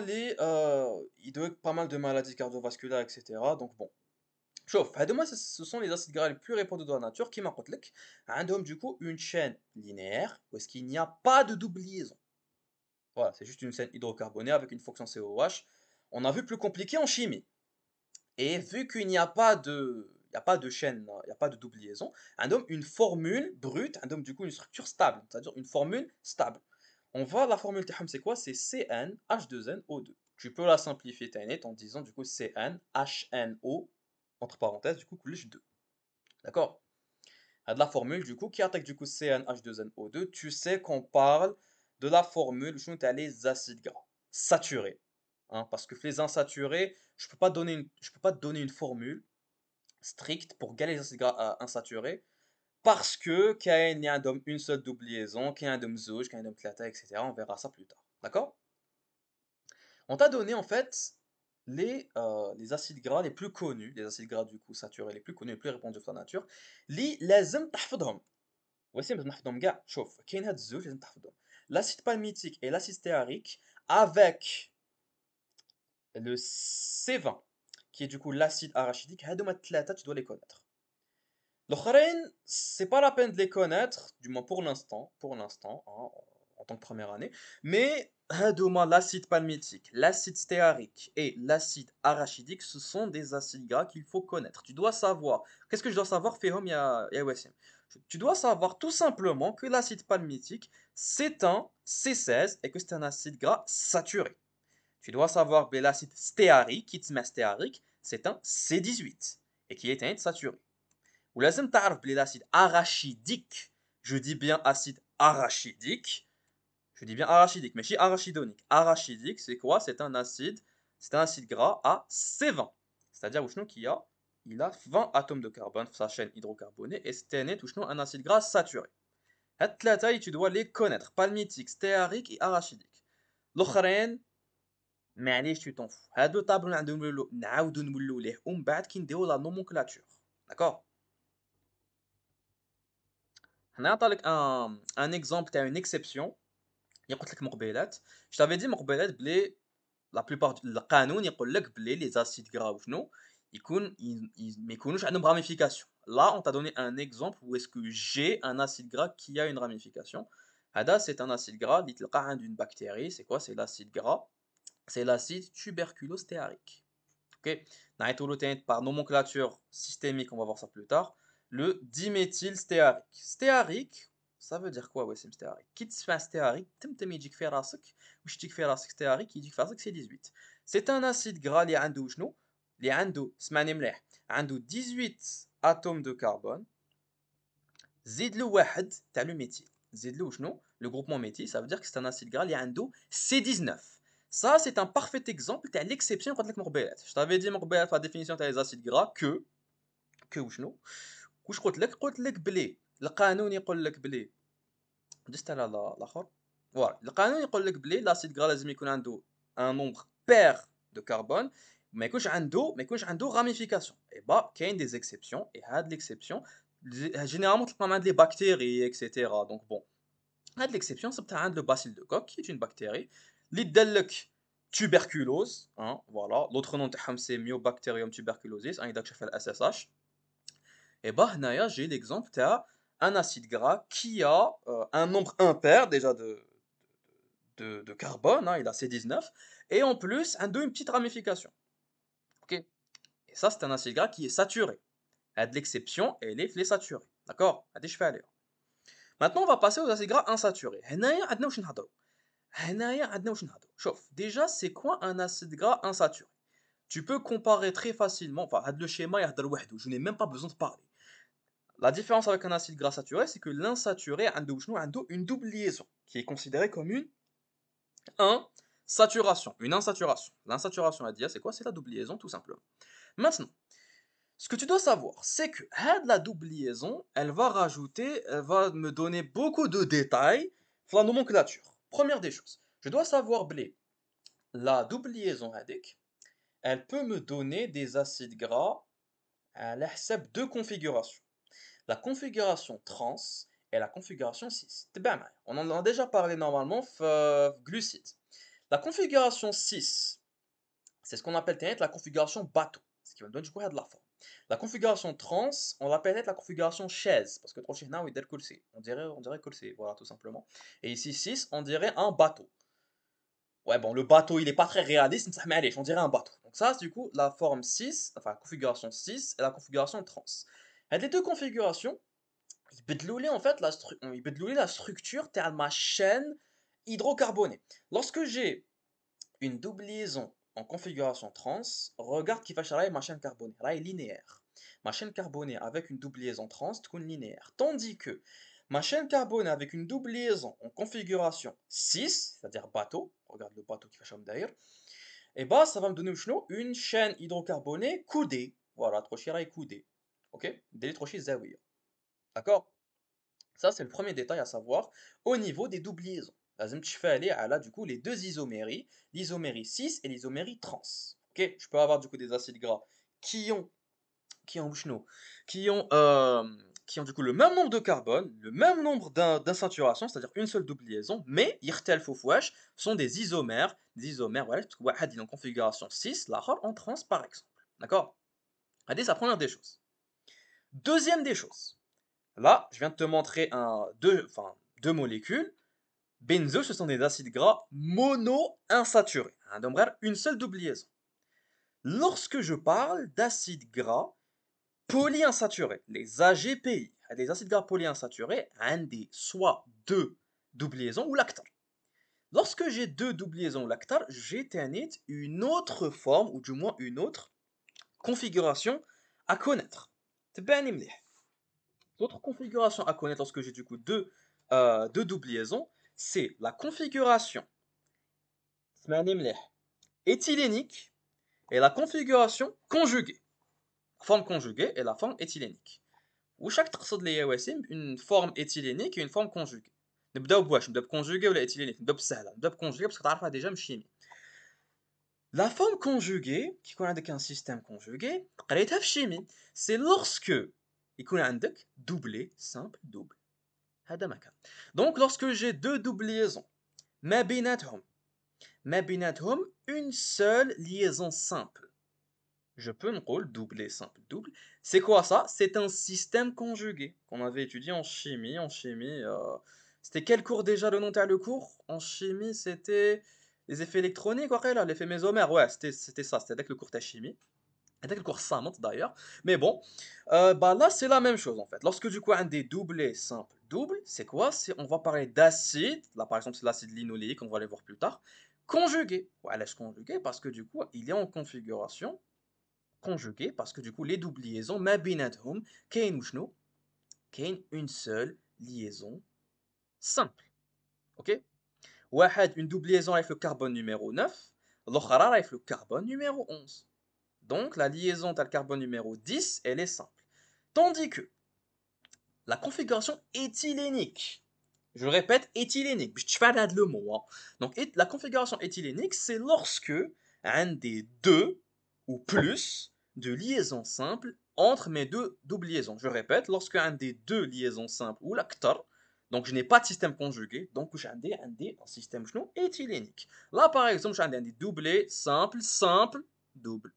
il doit y avoir pas mal de maladies cardiovasculaires, etc. Donc bon. شوف هادوما ce sont les acides gras les plus répandus dans la nature qui قلت لك عندهم du coup une chaîne linéaire où est-ce qu'il n'y a pas de double liaison. Voilà, c'est juste une chaîne hydrocarbonée avec une fonction COH. On a vu plus compliqué en chimie. Et vu qu'il n'y a pas de chaîne, il n'y a pas de double liaison, عندهم une formule brute, عندهم du coup une structure stable, c'est-à-dire une formule stable. La formule تاعهم c'est quoi? C'est CnH2nO2. Tu peux la simplifier en disant du coup CnHNO entre parenthèses, du coup, couliche 2. D'accord? À de la formule, du coup, qui attaque du coup CnH2nO2, tu sais qu'on parle de la formule, je les acides gras saturés. Hein, parce que les insaturés, je peux pas te donner une formule stricte pour gagner les acides gras insaturés, parce que qu'il y a une seule double liaison, qu'il y a un dom zouj, qu'il y a un dom tlata, etc. On verra ça plus tard. D'accord? On t'a donné en fait les acides gras les plus connus, les acides gras du coup saturés les plus connus, les plus répandus dans la nature, اللي لازم تحفظهم. voici لازم نحفظهم كاع. شوف كاين هاد الزوج لازم تحفظهم. L'acide palmitique et l'acide stéarique avec le C20 qui est du coup l'acide arachidique, هادو الثلاثه tu dois les connaître. L'auخرين, c'est pas la peine de les connaître, du moins pour l'instant, hein, en tant que première année, mais هادوما l'acide palmitique, l'acide stéarique et l'acide arachidique, ce sont des acides gras qu'il faut connaître. Tu dois savoir. Qu'est-ce que je dois savoir, Fehom ya Wassim? Tu dois savoir tout simplement que l'acide palmitique, c'est un C16 et que c'est un acide gras saturé. Tu dois savoir que l'acide stéarique, qui te met stéarique, c'est un C18 et qui est un saturé. ولازم تعرف بلي l'acide arachidique, je dis bien acide arachidique, je dis bien arachidique, mais chez arachidonique. Arachidique, c'est quoi? C'est un acide gras à C20. C'est-à-dire il a 20 atomes de carbone sur sa chaîne hydrocarbonée et c'est un acide gras saturé. هاد الثلاثة tu dois les connaître, palmitique, stéarique et arachidique. الآخرين معليش tu t'en fous. هادو طابلو نعاودو نولو ليه ومن بعد كي نديرو لا نومونكلاتور. D'accord? هنعطيك un exemple تاع une exception. اللي قلت لك مقبلات. Je t'avais dit مقبلات بلي la plupart القانون يقول لك بلي les acides gras وشنو ما يكونوش عندهم ramification. Là, on t'a donné un exemple où est-ce que j'ai un acide gras qui a une ramification. هذا c'est un acide gras اللي تلقاه عند une bactérie. C'est quoi? C'est l'acide gras. C'est l'acide tuberculostéarique. Ok? نعيطولو تاني par nomenclature systémique, on va voir ça plus tard. Le diméthylstéarique. Stéarique, ça veut dire quoi, ouais, c'est stéarique. كي تسمع stéarique, تمتم يجيك في راسك واش تجيك في راسك stéarique, يجيك في راسك c'est 18. C'est un acide gras اللي عنده شنو؟ اللي عنده اسمعني مليح، عنده 18 atomes de carbone، زيد له واحد تاع لو méthyle. زيد له شنو؟ Le groupement méthyle, ça veut dire que c'est un acide gras اللي عنده C19. Ça, c'est un parfait exemple تاع l'exception قلت لك مقبلات. Je t'avais dit مقبلات في la définition تاع les acides gras que وشنو؟ واش قلت لك بلي القانون يقول لك بلي دزت على الاخر. فوالا القانون يقول لك بلي لاسيد غرا لازم يكون عنده ان نومبر بير دو كربون، ما يكونش عنده راميفيكاسيون. اي با كاين دي زيكسيبسيون، اي هاد ليكسيبسيون جينيرالمون تلقاهم عند لي بكتيري اكسيتيرا. دونك بون هاد ليكسيبسيون صبتها عند لو باسيل دو كوك كي اون بكتيري اللي دالك tuberculose, hein, voilà, l'autre nom تاعهم c'est Mycobacterium tuberculosis, hein, يداك شاف الاس اس اش. Et bah, Naya, j'ai l'exemple, tu as un acide gras qui a un nombre impair déjà de carbone, hein, il a C19, et en plus, une petite ramification. Ok? Et ça, c'est un acide gras qui est saturé. À de l'exception, elle est saturée. D'accord? Maintenant, on va passer aux acides gras insaturés. هنايا عندنا واش نهضروا. شوف, déjà, c'est quoi un acide gras insaturé? Tu peux comparer très facilement, enfin, le schéma يهضر وحده, je n'ai même pas besoin de parler. La différence avec un acide gras saturé, c'est que l'insaturé a une double liaison, qui est considérée comme une insaturation. Une insaturation. L'insaturation à dire, c'est quoi? C'est la double liaison, tout simplement. Maintenant, ce que tu dois savoir, c'est que la double liaison, elle va me donner beaucoup de détails sur la nomenclature. Première des choses, je dois savoir, blé, la double liaison elle peut me donner des acides gras à l'hsab deux configurations. La configuration trans et la configuration cis. On en a déjà parlé normalement glucides. La configuration 6, c'est ce qu'on appelle la configuration bateau, ce qui va me donner du coup de la forme. La configuration trans, on l'appelle la configuration chaise, parce que on dirait que c'est, voilà, tout simplement. Et ici 6, on dirait un bateau. Ouais, bon, le bateau, il n'est pas très réaliste, mais allez, on dirait un bateau. Donc ça, c'est du coup la forme 6, enfin la configuration 6 et la configuration trans. Les deux configurations, يبدلوا لي en fait يبدلوا لي la structure تاع ma chaîne hydrocarbonée. Lorsque j'ai une double liaison en configuration trans, regarde كيفاش راهي ma chaîne carbonée, راهي linéaire. Ma chaîne carbonée avec une double liaison trans تكون linéaire. Tandis que ma chaîne carbonée avec une double liaison en configuration 6, c'est-à-dire bateau, regarde le bateau كيفاش راهم داير, et bah ça va me donner une chaîne hydrocarbonée coudée. Voilà, تروشي راهي coudée. OK, داير تروشي زاوية. D'accord? Ça, c'est le premier détail à savoir au niveau des doubles liaisons. لازم تشفى عليه على du coup les deux isoméries, l'isomérie 6 et l'isomérie trans. OK? Je peux avoir du coup des acides gras qui ont qui ont وشنو qui ont, qui ont du coup le même nombre de carbone, le même nombre d'insaturations, c'est-à-dire une seule double liaison, mais يختلفوا في واش sont des isomères voilà, parce que واحد il est en configuration 6, l'autre en trans par exemple. D'accord? Allez, c'est la première des choses. Deuxième des choses. Là, je viens de te montrer deux molécules. Benzo, ce sont des acides gras mono-insaturés. Donc, une seule double liaison. Lorsque je parle d'acides gras polyinsaturés, les AGPI, les acides gras polyinsaturés, des soit deux double liaisons ou lactares. Lorsque j'ai deux double liaisons ou lactares, j'ai une autre forme, ou du moins une autre configuration à connaître. L'autre configuration à connaître lorsque j'ai du coup deux double liaisons, c'est la configuration éthylénique et la configuration conjuguée. La forme conjuguée et la forme éthylénique. وشاك تقصد لي يا وسيم une forme éthylénique et une forme conjuguée. نبداو بواش نبداو بكونجوغي ولا éthylénique نبداو بالسهله نبداو بكونجوغي باسكو تعرفها ديجا من الشيمي. La forme conjuguée كي يكون عندك un système conjugué قريتها في الشيمي c'est lorsque يكون عندك doublé simple double. هذا ما كان. Donc lorsque j'ai deux doubles liaisons ما بيناتهم une seule liaison simple. Je peux نقول doublé simple double. C'est quoi ça? C'est un système conjugué qu'on avait étudié en chimie. C'était quel cours déjà le nom de le cours? En chimie, c'était les effets électroniques, là, l'effet mésomère. Ouais, c'était ça, c'était avec le cours de chimie. Avec le cours Samant d'ailleurs. Mais bon, bah là, c'est la même chose en fait. Lorsque du coup, un des doublés simple double, c'est quoi? On va parler d'acide. Là, par exemple, c'est l'acide linoléique, on va aller voir plus tard. Conjugué. Ouais, laisse conjugué parce que du coup, il est en configuration conjugué parce que du coup les doubles liaisons ما بيناتهم كاين وشنو كاين une seule liaison simple. OK واحد une double liaison avec le carbone numéro 9 l'autre avec le carbone numéro 11. Donc la liaison t'as le carbone numéro 10 elle est simple. Tandis que la configuration éthylénique, je répète éthylénique, je fais le mot. Hein. Donc la configuration éthylénique c'est lorsque un des deux ou plus de liaisons simples entre mes deux doubles liaisons. Je répète, lorsque un des deux liaisons simples ou l'acteur, donc je n'ai pas de système conjugué, donc j'ai un système éthylénique. Là par exemple, j'ai un des doublés simple, simple, double.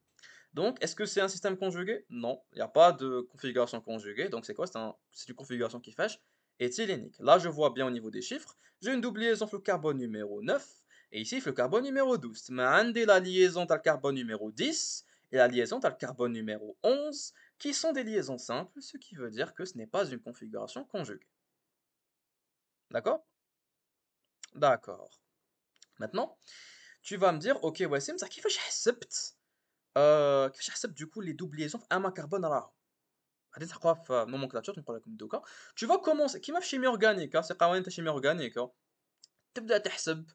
Donc, est-ce que c'est un système conjugué? Non, il n'y a pas de configuration conjuguée. Donc, c'est quoi? C'est une configuration qui fâche éthylénique. Là, je vois bien au niveau des chiffres. J'ai une double liaison sur le carbone numéro 9 et ici, le carbone numéro 12. Mais la liaison dans le carbone numéro 10 et la liaison dans le carbone numéro 11 qui sont des liaisons simples, ce qui veut dire que ce n'est pas une configuration conjuguée. D'accord? D'accord. Maintenant, tu vas me dire, ok, Wassim, ça كيفاش حسبت كيفاش حسبت du coup les doubles liaisons في أما كربون راهم غادي تلقاوها في nomenclature نقول لكم دوكا tu vas commencer كيما في chimie organique سي قوانين تاع chimie organique تبدا تحسب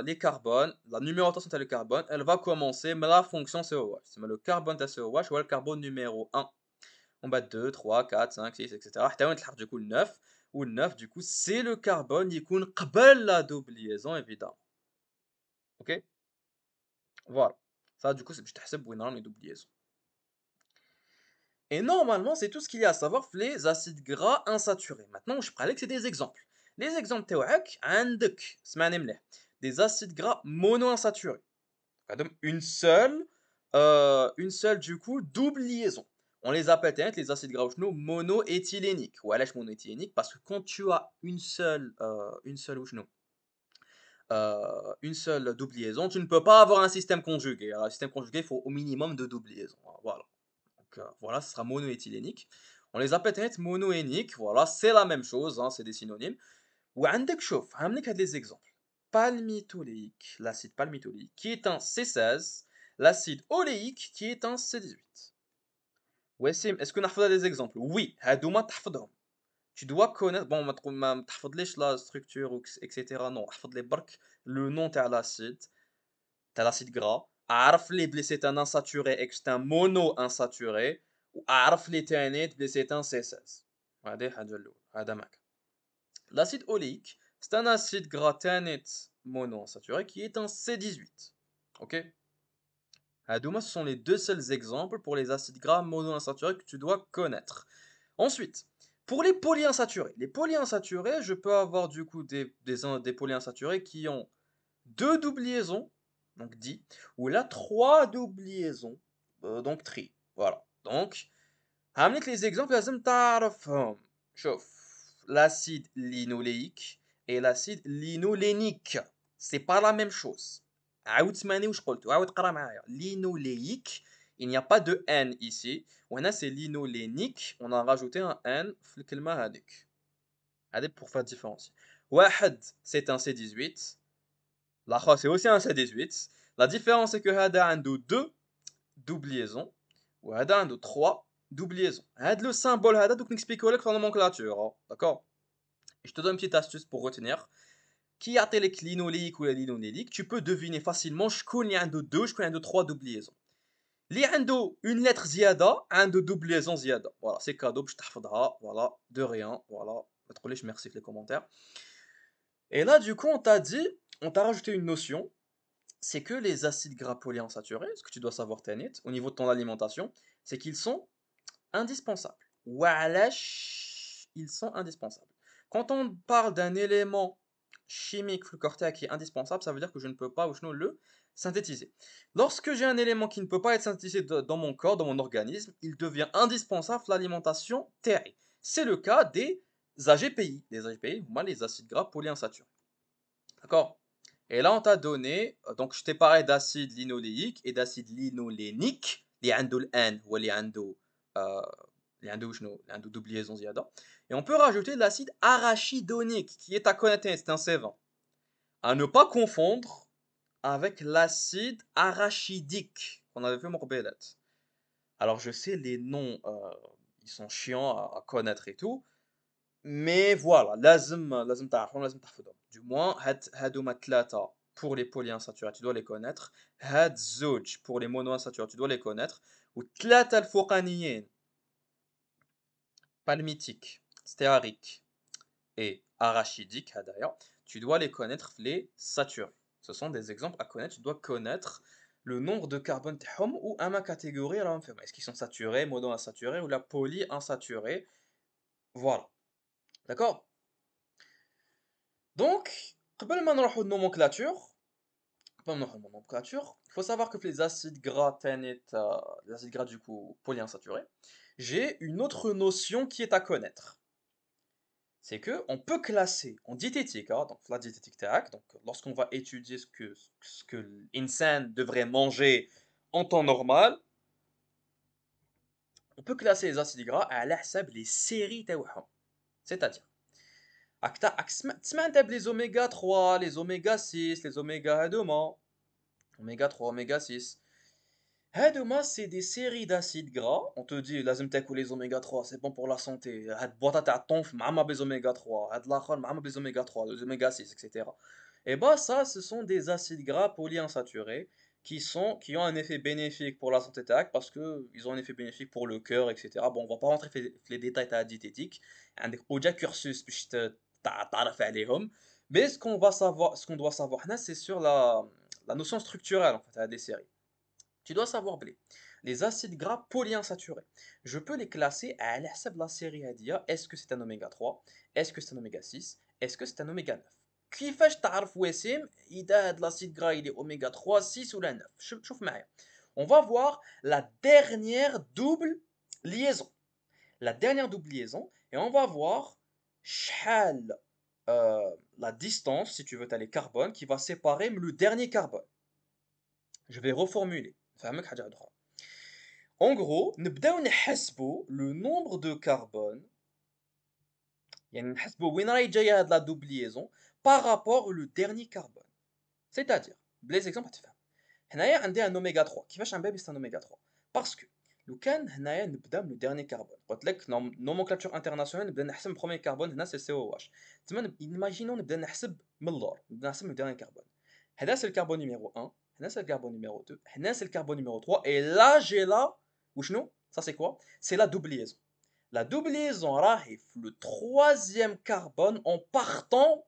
les carbones la numérotation تاع le carbone elle va commencer من la fonction COH تسمى le carbone تاع COH هو le carbone numéro 1 on bat 2 3 4 5 6 etc حتى وين تلحق du coup le 9 ou le 9 du coup c'est le carbone يكون قبل la double liaison évidemment OK voilà ça du coup c'est باش تحسب وين راهم les double liaisons. Et normalement, c'est tout ce qu'il y a à savoir sur les acides gras insaturés. Maintenant, je parlais que c'est des exemples. Les exemples تاوعك عندك اسمعني مليح des acides gras monoinsaturés. Une seule du coup double liaison. On les appelle les acides gras monoéthyléniques. Ou alors monoéthyléniques parce que quand tu as une seule double liaison, tu ne peux pas avoir un système conjugué. Alors, un système conjugué, il faut au minimum deux double liaisons. Voilà. Voilà, ce sera monoéthylénique. On les appelle monoéniques, voilà, c'est la même chose, hein, c'est des synonymes. Ou عندك شوف هعملك هاد les exemples. Palmitoléique, l'acide palmitoléique qui est un C16, l'acide oléique qui est un C18. Wassim, est-ce que نحفظ des exemples? Oui, هادوما تحفظهم. Tu dois connaître, bon, ما تحفظليش la structure, etc. Non, احفظ لي برك le nom تاع l'acide, t'as l'acide gras. عارف لي بلي c'est un insaturé et que c'est un mono-insaturé. وأعرف لي تاني بلي c'est un C16. هذه الحاجة الأولى. هذا ماك. L'acide oléique, c'est un acide gras تاني mono-insaturé qui est un C18. Ok? Hadouma, ce sont les deux seuls exemples pour les acides gras monoinsaturés que tu dois connaître. Ensuite, pour les polyinsaturés, je peux avoir du coup des polyinsaturés qui ont deux doubles liaisons, donc di, ou là trois doubles liaisons, donc tri. Voilà. Donc, هعملك les exemples لازم تعرفهم. شوف, l'acide linoléique et l'acide linolénique. C'est pas la même chose. عاود سمعني واش قلت وعاود قرا معايا. Linoléique, il n'y a pas de N ici. وهنا c'est linolénique, on a rajouté un N في الكلمة هذيك. هذيك pour faire différencier. واحد c'est un C18. L'autre c'est aussi un C18. La différence c'est que هذا عنده deux double liaisons وهذا عنده trois double liaisons. هذا le symbole هذا دوك نكسبيكو لك في la nomenclature, d'accord? Et je te donne une petite astuce pour retenir. Qui a les linoléique ou la linoléique, tu peux deviner facilement شكون اللي عنده deux, شكون اللي عنده trois double liaisons. اللي عنده une lettre زيادة عنده double liaison زيادة. Voilà, c'est cadeau باش تحفظها, voilà, de rien, voilà. ما تقوليش merci في les commentaires. Et là du coup on t'a rajouté une notion, c'est que les acides gras polyinsaturés, ce que tu dois savoir Tanit, au niveau de ton alimentation, c'est qu'ils sont indispensables. Walash, ils sont indispensables. Quand on parle d'un élément chimique fluorté qui est indispensable, ça veut dire que je ne peux pas ou le synthétiser. Lorsque j'ai un élément qui ne peut pas être synthétisé dans mon corps, dans mon organisme, il devient indispensable à l'alimentation terrestre. C'est le cas des AGPI. Les AGPI, les acides gras polyinsaturés. D'accord? Et là, on t'a donné, donc je t'ai parlé d'acide linoléique et d'acide linolénique, les عنده N ou les عنده double liaison زيادة. Et on peut rajouter l'acide arachidonique qui est à connaître, c'est un C20. À ne pas confondre avec l'acide arachidique qu'on avait fait Morbelet. Alors je sais, les noms, ils sont chiants à connaître et tout, mais voilà, لازم تعرفهم, لازم تحفظهم. Du moins, هادوما ثلاثة pour les polyinsaturés, tu dois les connaître. هاد زوج pour les monoinsaturés, tu dois les connaître. والثلاثة الفوقانيين palmitique, stéarique et arachidique, d'ailleurs, tu dois les connaître les saturés. Ce sont des exemples à connaître. Tu dois connaître le nombre de carbone ou à ma catégorie. Est-ce qu'ils sont saturés, monoinsaturés ou la polyinsaturée? Voilà. D'accord? Donc, قبل ما نروحوا nomenclature, il faut savoir que les acides gras les acides gras du coup polyinsaturés, j'ai une autre notion qui est à connaître. C'est que on peut classer en diététique, hein, donc la diététique tac, donc lorsqu'on va étudier ce que l'insan devrait manger en temps normal, on peut classer les acides gras à l'hsab les séries تاعهم. C'est-à-dire تسمع les oméga 3, les oméga 6, les oméga 2, oméga 3, oméga 6. هادوما c'est des séries d'acides gras. On te dit لازم تاكل les oméga 3, c'est bon pour la santé. هاد البواطه تاع الطونف معمر بلي oméga 3, هاد الاخر معمر بلي oméga 3, les oméga 6, etc. Et bah ça, ce sont des acides gras polyinsaturés qui ont un effet bénéfique pour la santé parce que ils ont un effet bénéfique pour le cœur, etc. Bon, on va pas rentrer dans les détails de la diététique. عندك déjà cursus باش تعرف عليهم. Mais ce qu'on doit savoir là, c'est sur la notion structurelle en fait des séries. Tu dois savoir, Blé, les acides gras polyinsaturés, je peux les classer à l'hsab la série Hadia. Est-ce que c'est un oméga 3? Est-ce que c'est un oméga 6? Est-ce que c'est un oméga 9? كيفاش تعرف وسيم إذا هاد l'acide gras il est oméga 3, 6 ou la 9? شوف معايا. On va voir la dernière double liaison. La dernière double liaison, et on va voir شحال, la distance, si tu veux, les carbone qui va séparer le dernier carbone. Je vais reformuler. فهمك حاجة أخرى. En gros, نبداو نحسبوا le nombre de carbone, يعني نحسبوا وين راهي جاية هاد la double liaison par rapport au dernier carbone. C'est-à-dire, بلي زيكزامبل تفهم. هنايا عندي un oméga 3. كيفاش نبان c'est un oméga 3? Parce que لو كان هنايا نبدا من le dernier carbone. قلت لك nomenclature internationale نبدا نحسب premier carbone هنا c'est COH. تما imaginons نبدا نحسب من اللور, نبدا نحسب le dernier carbone. هذا c'est le carbone numéro 1, هنا c'est le carbone numéro 2, هنا c'est le carbone numéro 3 et là j'ai là وشنو ça c'est quoi? C'est la double liaison. La double liaison راهي في le troisième carbone en partant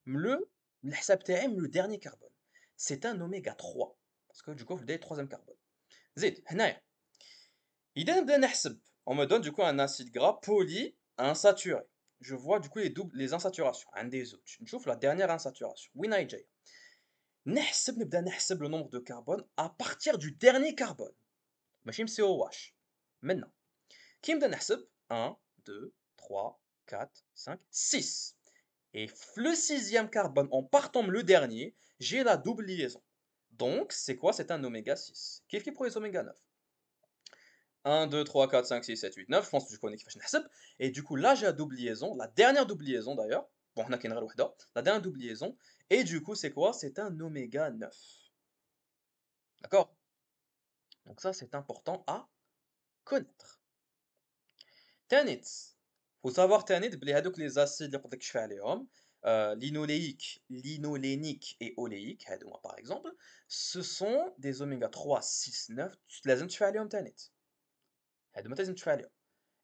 le حساب تاعي le dernier carbone. C'est un oméga 3 parce que du coup vous avez le troisième carbone. زيد هنايا إذا نبدا نحسب on me donne du coup un acide gras polyinsaturé. Je vois du coup les insaturations عندي زوج نشوف la dernière insaturation وين هي جاية نبدا نحسب le nombre de carbone à partir du dernier carbone ماشي من COH maintenant كي نبدا نحسب 1 2 3 4 5 6 et le sixième carbone en partant le dernier j'ai la double liaison donc c'est quoi, c'est un oméga 6 كيف pour les oméga 9 1, 2, 3, 4, 5, 6, 7, 8, 9. Je pense que tu connais كيفاش نحسب. Et du coup, là, j'ai la double liaison, la dernière double liaison d'ailleurs. Bon, on a qu'une وحدة. La dernière double liaison. Et du coup, c'est quoi? C'est un oméga 9. D'accord? Donc ça, c'est important à connaître. تانيت. Faut savoir تانيت بلي هادوك les acides اللي قلت لك شفا عليهم linoléique, linolénique et oléique, هادوما par exemple, ce sont des oméga 3, 6, 9. لازم تشفى عليهم تانيت. هادوما لازم تشفى عليهم.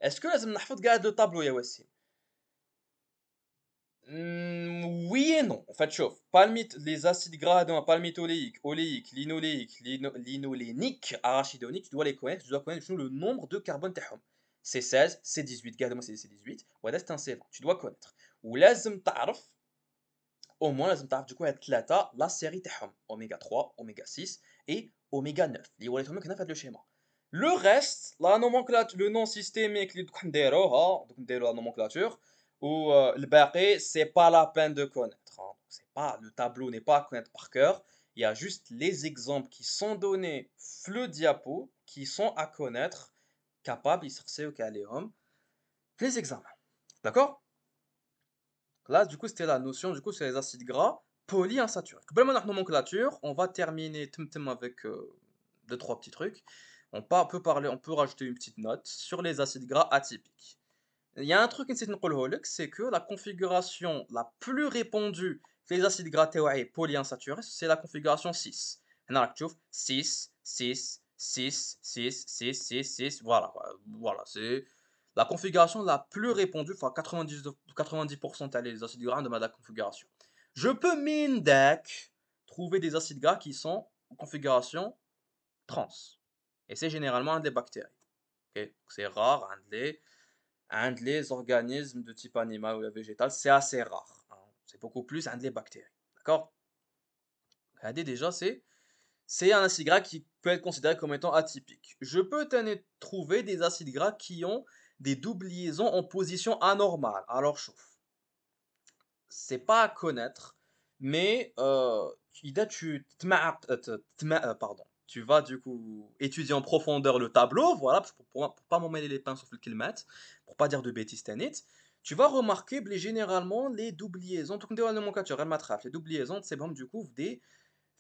Est-ce que لازم نحفظ كاع لو طابلو يا وسيم؟ Oui et non. En fait, chauffe. Les acides gras dans palmitoléique, oléique, linoléique, linolénique, arachidonique, tu dois les connaître. Tu dois connaître le nombre de carbone تاعهم. C'est 16, c'est 18. Regarde-moi, c'est 18. Voilà, c'est un C20. Tu dois connaître. Ou لازم تعرف au moins لازم تعرف du coup هاد ثلاثة la série تاعهم oméga 3, oméga 6 et oméga 9 اللي وليتهم لك هنا في هاد le schéma. Le reste, la nomenclature, le nom systémique اللي دوك نديروها دوك نديرو la nomenclature ou le باقي c'est pas la peine de connaître. Hein. C'est pas le tableau n'est pas à connaître par cœur. Il y a juste les exemples qui sont donnés le diapo qui sont à connaître capables يسقسيوك عليهم les examens. D'accord? Là, du coup, c'était la notion, du coup, c'est les acides gras polyinsaturés. Comme la nomenclature, on va terminer avec deux, trois petits trucs. On peut rajouter une petite note sur les acides gras atypiques. Il y a un truc c'est que la configuration la plus répandue des acides gras polyinsaturés, c'est la configuration 6. On a 6, 6, 6, 6, 6, 6, 6, voilà, c'est la configuration la plus répandue, enfin 90% des acides gras de la configuration. Je peux trouver des acides gras qui sont en configuration trans. Et c'est généralement un des bactéries. Okay? C'est rare, un des organismes de type animal ou végétal, c'est assez rare. Hein. C'est beaucoup plus un des bactéries. D'accord? Regardez déjà, c'est un acide gras qui peut être considéré comme étant atypique. Je peux trouver des acides gras qui ont des doubles liaisons en position anormale. Alors chauffe. C'est pas à connaître, mais tu vas du coup étudier en profondeur le tableau, voilà, pour pas m'emmêler les pinceaux sur le kilomètre, pour pas dire de bêtises tanit. Tu vas remarquer généralement les doubles liaisons, tout comme des nomenclatures, les doubles liaisons, c'est bon du coup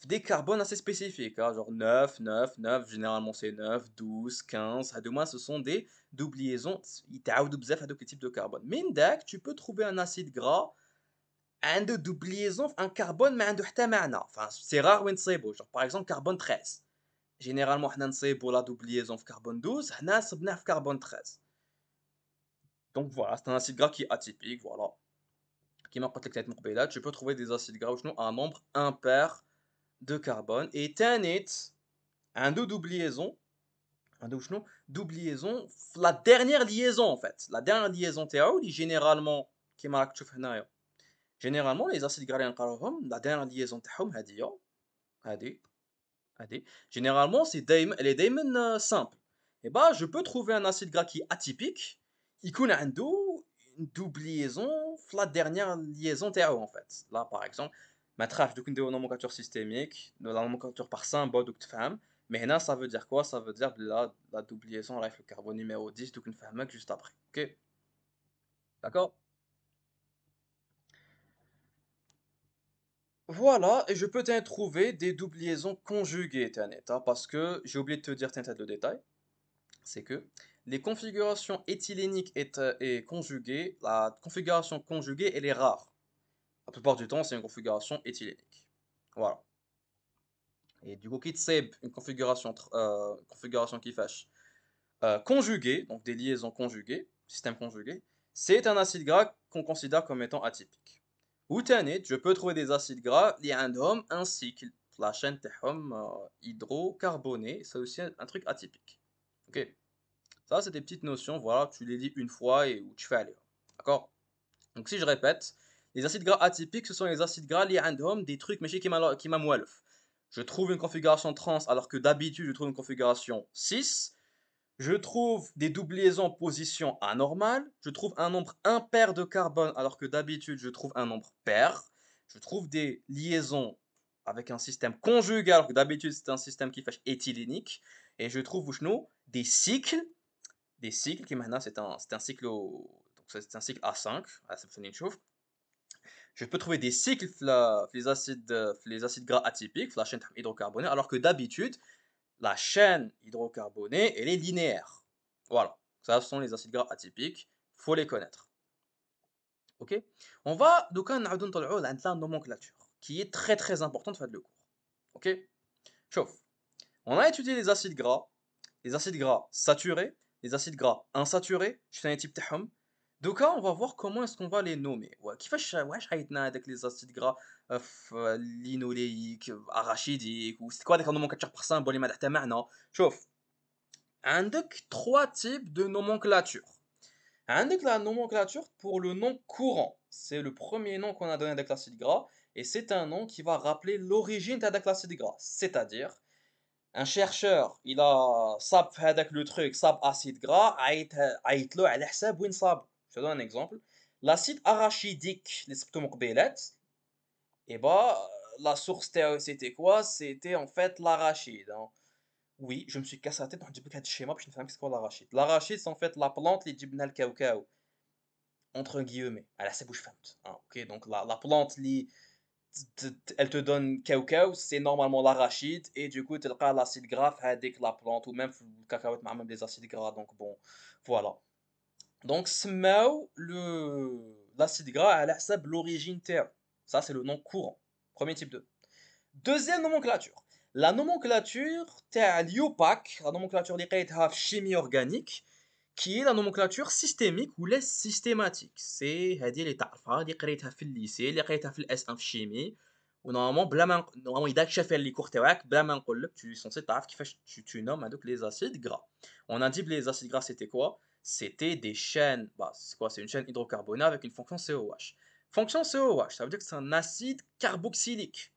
des carbones assez spécifiques, hein, genre 9, 9, 9, généralement c'est 9, 12, 15, à deux mois ce sont des doubles liaisons, ils t'aident bzaf à deux types de carbone. Mais tu peux trouver un acide gras عنده double liaison un carbone ما عنده حتى معنى. Enfin, c'est rare وين تصيبو. Genre, par exemple, carbone 13. Généralement, حنا نصيبو la double liaison في carbone 12, حنا صبناه في carbone 13. Donc voilà, c'est un acide gras qui est atypique, voilà. كيما قلت لك من قبيله, tu peux trouver des acides gras وشنو un nombre impair de carbone et تانيت عنده double liaison عنده شنو double liaison la dernière liaison en fait. La dernière liaison تاعو اللي généralement كيما راك تشوف هنايا généralement les acides gras اللي نقراوهم la dernière liaison تاعهم هادية هادي هادي généralement elle est دايما simple. Et bah je peux trouver un acide gras qui est atypique يكون عنده une double liaison في la dernière liaison تاعو en fait. Là par exemple ما تخافش دوك نديرو nomenclature systémique la nomenclature par symbole دوك تفهم. Mais هنا ça veut dire quoi? Ça veut dire la double liaison راهي في le carbone numéro 10 دوك نفهمك juste après. OK? D'accord? Voilà, et je peux trouver des doubles liaisons conjuguées, Taneta, parce que j'ai oublié de te dire, Taneta, le détail, c'est que les configurations éthyléniques et conjuguées, la configuration conjuguée, elle est rare. La plupart du temps, c'est une configuration éthylénique. Voilà. Et du coup, quitte c'est une configuration qui fâche conjuguée, donc des liaisons conjuguées, système conjugué, c'est un acide gras qu'on considère comme étant atypique. Ou tanit, je peux trouver des acides gras liés à un homme, un cycle. la chaîne تاعهم hydrocarboné, c'est aussi un truc atypique. OK. Ça, c'est des petites notions, voilà, tu les lis une fois et où tu fais aller. D'accord? Donc si je répète, les acides gras atypiques, ce sont les acides gras liés à des trucs mais qui m'a moualef. Je trouve une configuration trans alors que d'habitude je trouve une configuration 6. Je trouve des doubliaisons en position anormale. Je trouve un nombre impair de carbone alors que d'habitude je trouve un nombre pair. Je trouve des liaisons avec un système conjugal alors que d'habitude c'est un système qui fait éthylénique. Et je trouve des cycles qui maintenant c'est un cycle donc c'est un cycle A5. Je peux trouver des cycles les acides gras atypiques, la chaîne hydrocarbonée, alors que d'habitude la chaîne hydrocarbonée, elle est linéaire. Voilà, ça ce sont les acides gras atypiques, faut les connaître. Ok. On va donc la nomenclature qui est très très importante de le cours. Ok. Chauffe. On a étudié les acides gras saturés, les acides gras insaturés, je fais un type تاعهم. Donc là, on va voir comment est-ce qu'on va les nommer. كيفاش واش عيطنا هذاك les acides gras linoléiques, arachidiques ou c'est quoi هذيك nomenclature par symbole اللي ما تحت معنى. شوف عندك trois types de nomenclature. عندك la nomenclature pour le nom courant. C'est le premier nom qu'on a donné avec l'acide gras et c'est un nom qui va rappeler l'origine de l'acide gras. C'est-à-dire, un chercheur, il a صاب في هذاك le truc, صاب acide gras, عيط له على حساب وين صاب. Je te donne un exemple. L'acide arachidique, اللي صبتو مقبيلات, et bah, la source c'était quoi? C'était en fait l'arachide, hein. Oui, je me suis cassé la tête pour dire ce schéma, puis je ne sais pas c'est quoi l'arachide. L'arachide, c'est en fait la plante, les djibna le cacao, entre guillemets. Elle a sa bouche feinte, hein, ok, donc la plante, elle te donne cacao, c'est normalement l'arachide, et du coup, tu as l'acide gras avec la plante, ou même le cacao, même des acides gras, donc bon, voilà. Donc, l'acide gras, elle a l'origine terre. Ça, c'est le nom courant. Premier type de. Deuxième nomenclature. La nomenclature تاع l'IUPAC, la nomenclature اللي قريتها في chimie organique, qui est la nomenclature systémique ou les systématique. C'est هذه اللي تعرفها اللي قريتها في الليسي اللي قريتها في الاس 1 في شيمي ونورمالمون بلا ما نورمالمون اذا شاف لي كور تاعك بلا ما نقول لك tu es censé تعرف كيفاش tu nommes هذوك les acides gras. On a dit que les acides gras c'était quoi? C'était des chaînes, bah c'est quoi? C'est une chaîne hydrocarbonée avec une fonction COH. Fonction COH, ça veut dire que c'est un acide carboxylique.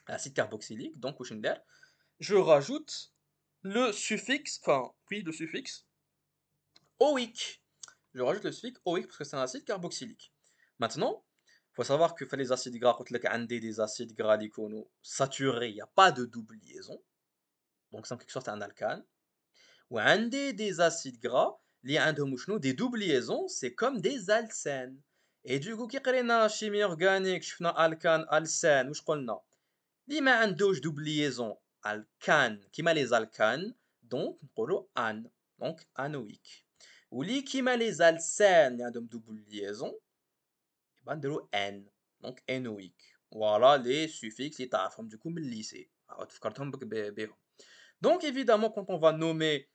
Acide carboxylique, donc au Schindler, je rajoute le suffixe, enfin, oui, le suffixe oïque. Je rajoute le suffixe oïque parce que c'est un acide carboxylique. Maintenant, il faut savoir que les acides gras, quand des acides gras licono saturés, il n'y a pas de double liaison. Donc c'est en quelque sorte un alcane. Ou des acides gras, des doubles liaisons, c'est comme des alcènes. Et du coup, qui est chimie organique, je fais alcane, alcène, ou je connais. اللي ما عندوش double liaison alcane كيما les alcanes donc نقولوا an donc anoïque واللي كيما les alcènes اللي عندهم double liaison يبقى نديروا n donc anoïque. Voilà les suffixes اللي تعرفهم du coup من lycée تفكرتهم بهم. Donc évidemment quand on va nommer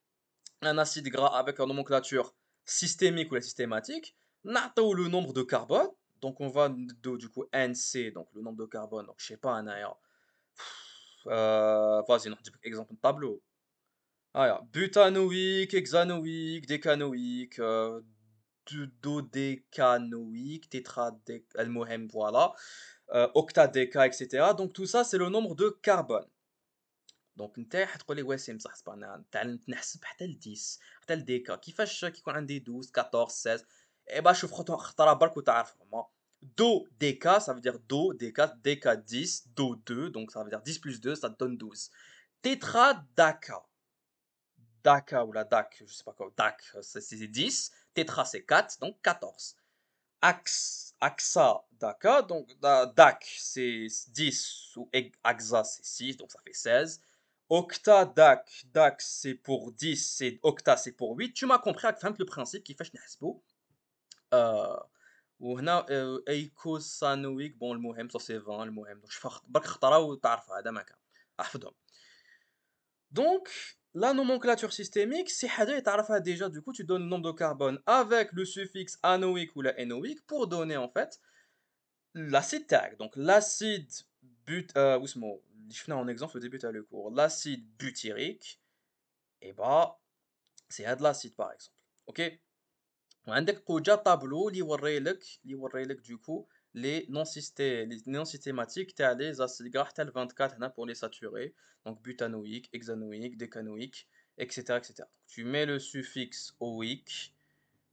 un acide gras avec une nomenclature systémique ou la systématique نعطيو le nombre de carbone donc on va du coup NC donc le nombre de carbone donc je sais pas أنايا vas-y, نعطيك exemple de tableau. Butanoïque, hexanoïque, décanoïque, dodécanoïque, المهم, voilà, octadéca, etc. Donc tout ça, c'est le nombre de carbone. Donc نتا حتقول لي واسم صح صبرنا تعلمت نحسب حتى ل 10 حتى ل ديكا كيفاش كيكون عندي 12 14 16 اي با شوف خطرها برك وتعرفهم. Do dk, ça veut dire do, dk, dk 10, do 2, donc ça veut dire 10 plus 2, ça te donne 12. Tétra-daka. Daka ou la DAC, je sais pas quoi, DAC, c'est 10. Tétra, c'est 4, donc 14. Axa, daka, donc DAC, c'est 10, ou axa, c'est 6, donc ça fait 16. Octa, DAC, DAC, c'est pour 10, octa, c'est pour 8. Tu m'as compris, le principe qui fait que je وهنا ايكوسانويك بون المهم سا سي 20 المهم برك خطره وتعرفها هذا ما كان احفظهم. Donc la nomenclature systémique c'est حاجه يتعرفها déjà, du coup tu donnes le nombre de carbone avec le suffixe anoïque ou la énoïque pour donner en fait l'acide tag. Donc l'acide واسمو اللي شفناه en exemple au début تاع le cours l'acide butyrique et bah c'est هاد l'acide par exemple OK وعندك كوجا طابلو اللي يوري لك دوكو لي نون سيستيماتيك تاع لي زاسيد غرا حتى ل 24 هنا pour les saturés donc butanoïque, hexanoïque, décanoïque etc. Tu mets le suffixe oïque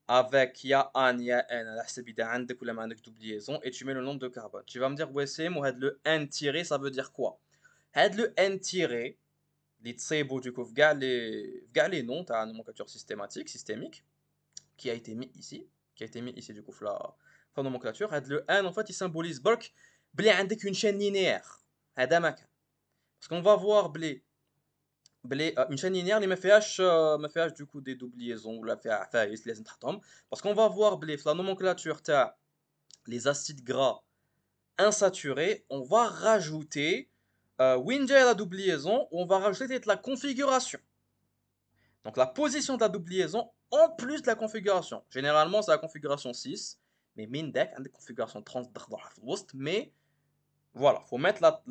avec il y a an, il y a n على حسب إذا عندك ولا ما عندك double et tu mets le nombre de carbone. Tu vas me dire Wessem وهاد le n tiré ça veut dire quoi؟ هاد le n tiré اللي تصيبو دوكو في كاع les noms تاع nomenclature systémique qui a été mis ici, du coup في la nomenclature. هاد le n en fait il symbolise برك بلي عندك une chaîne linéaire. هذا ما كان. Parce qu'on va voir بلي une chaîne linéaire اللي ما فيهاش du coup des doubliaisons ولا فيها عفايس اللي لازم تحطهم. Parce qu'on va voir بلي في la nomenclature تاع les acides gras insaturés, on va rajouter وين جايه la doubliaison, on va rajouter la configuration. Donc la position de la double liaison en plus de la configuration. Généralement, c'est la configuration 6. Mais Mindek a une configuration 30 mais voilà, il faut mettre la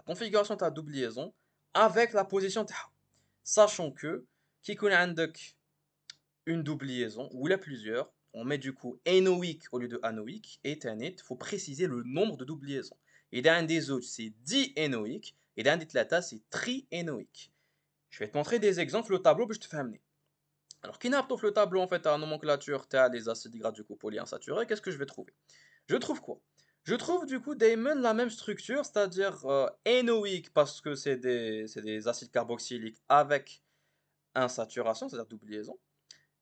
configuration de la double liaison avec la position. Sachant que, qui connaît une double liaison, ou il y a plusieurs, on met du coup énoïque au lieu de anoïque, et il faut préciser le nombre de double liaisons. Et dans un des autres, c'est diénoïque, et dans un des tlata, c'est triénoïque. Je vais te montrer des exemples au tableau pour que je te fasse amener. Alors, qui n'a pas le tableau en fait à la nomenclature, tu as les acides gras du coup polyinsaturés, qu'est-ce que je vais trouver? Je trouve quoi? Je trouve du coup Damon la même structure, c'est-à-dire énoïque parce que c'est des acides carboxyliques avec insaturation, c'est-à-dire double liaison.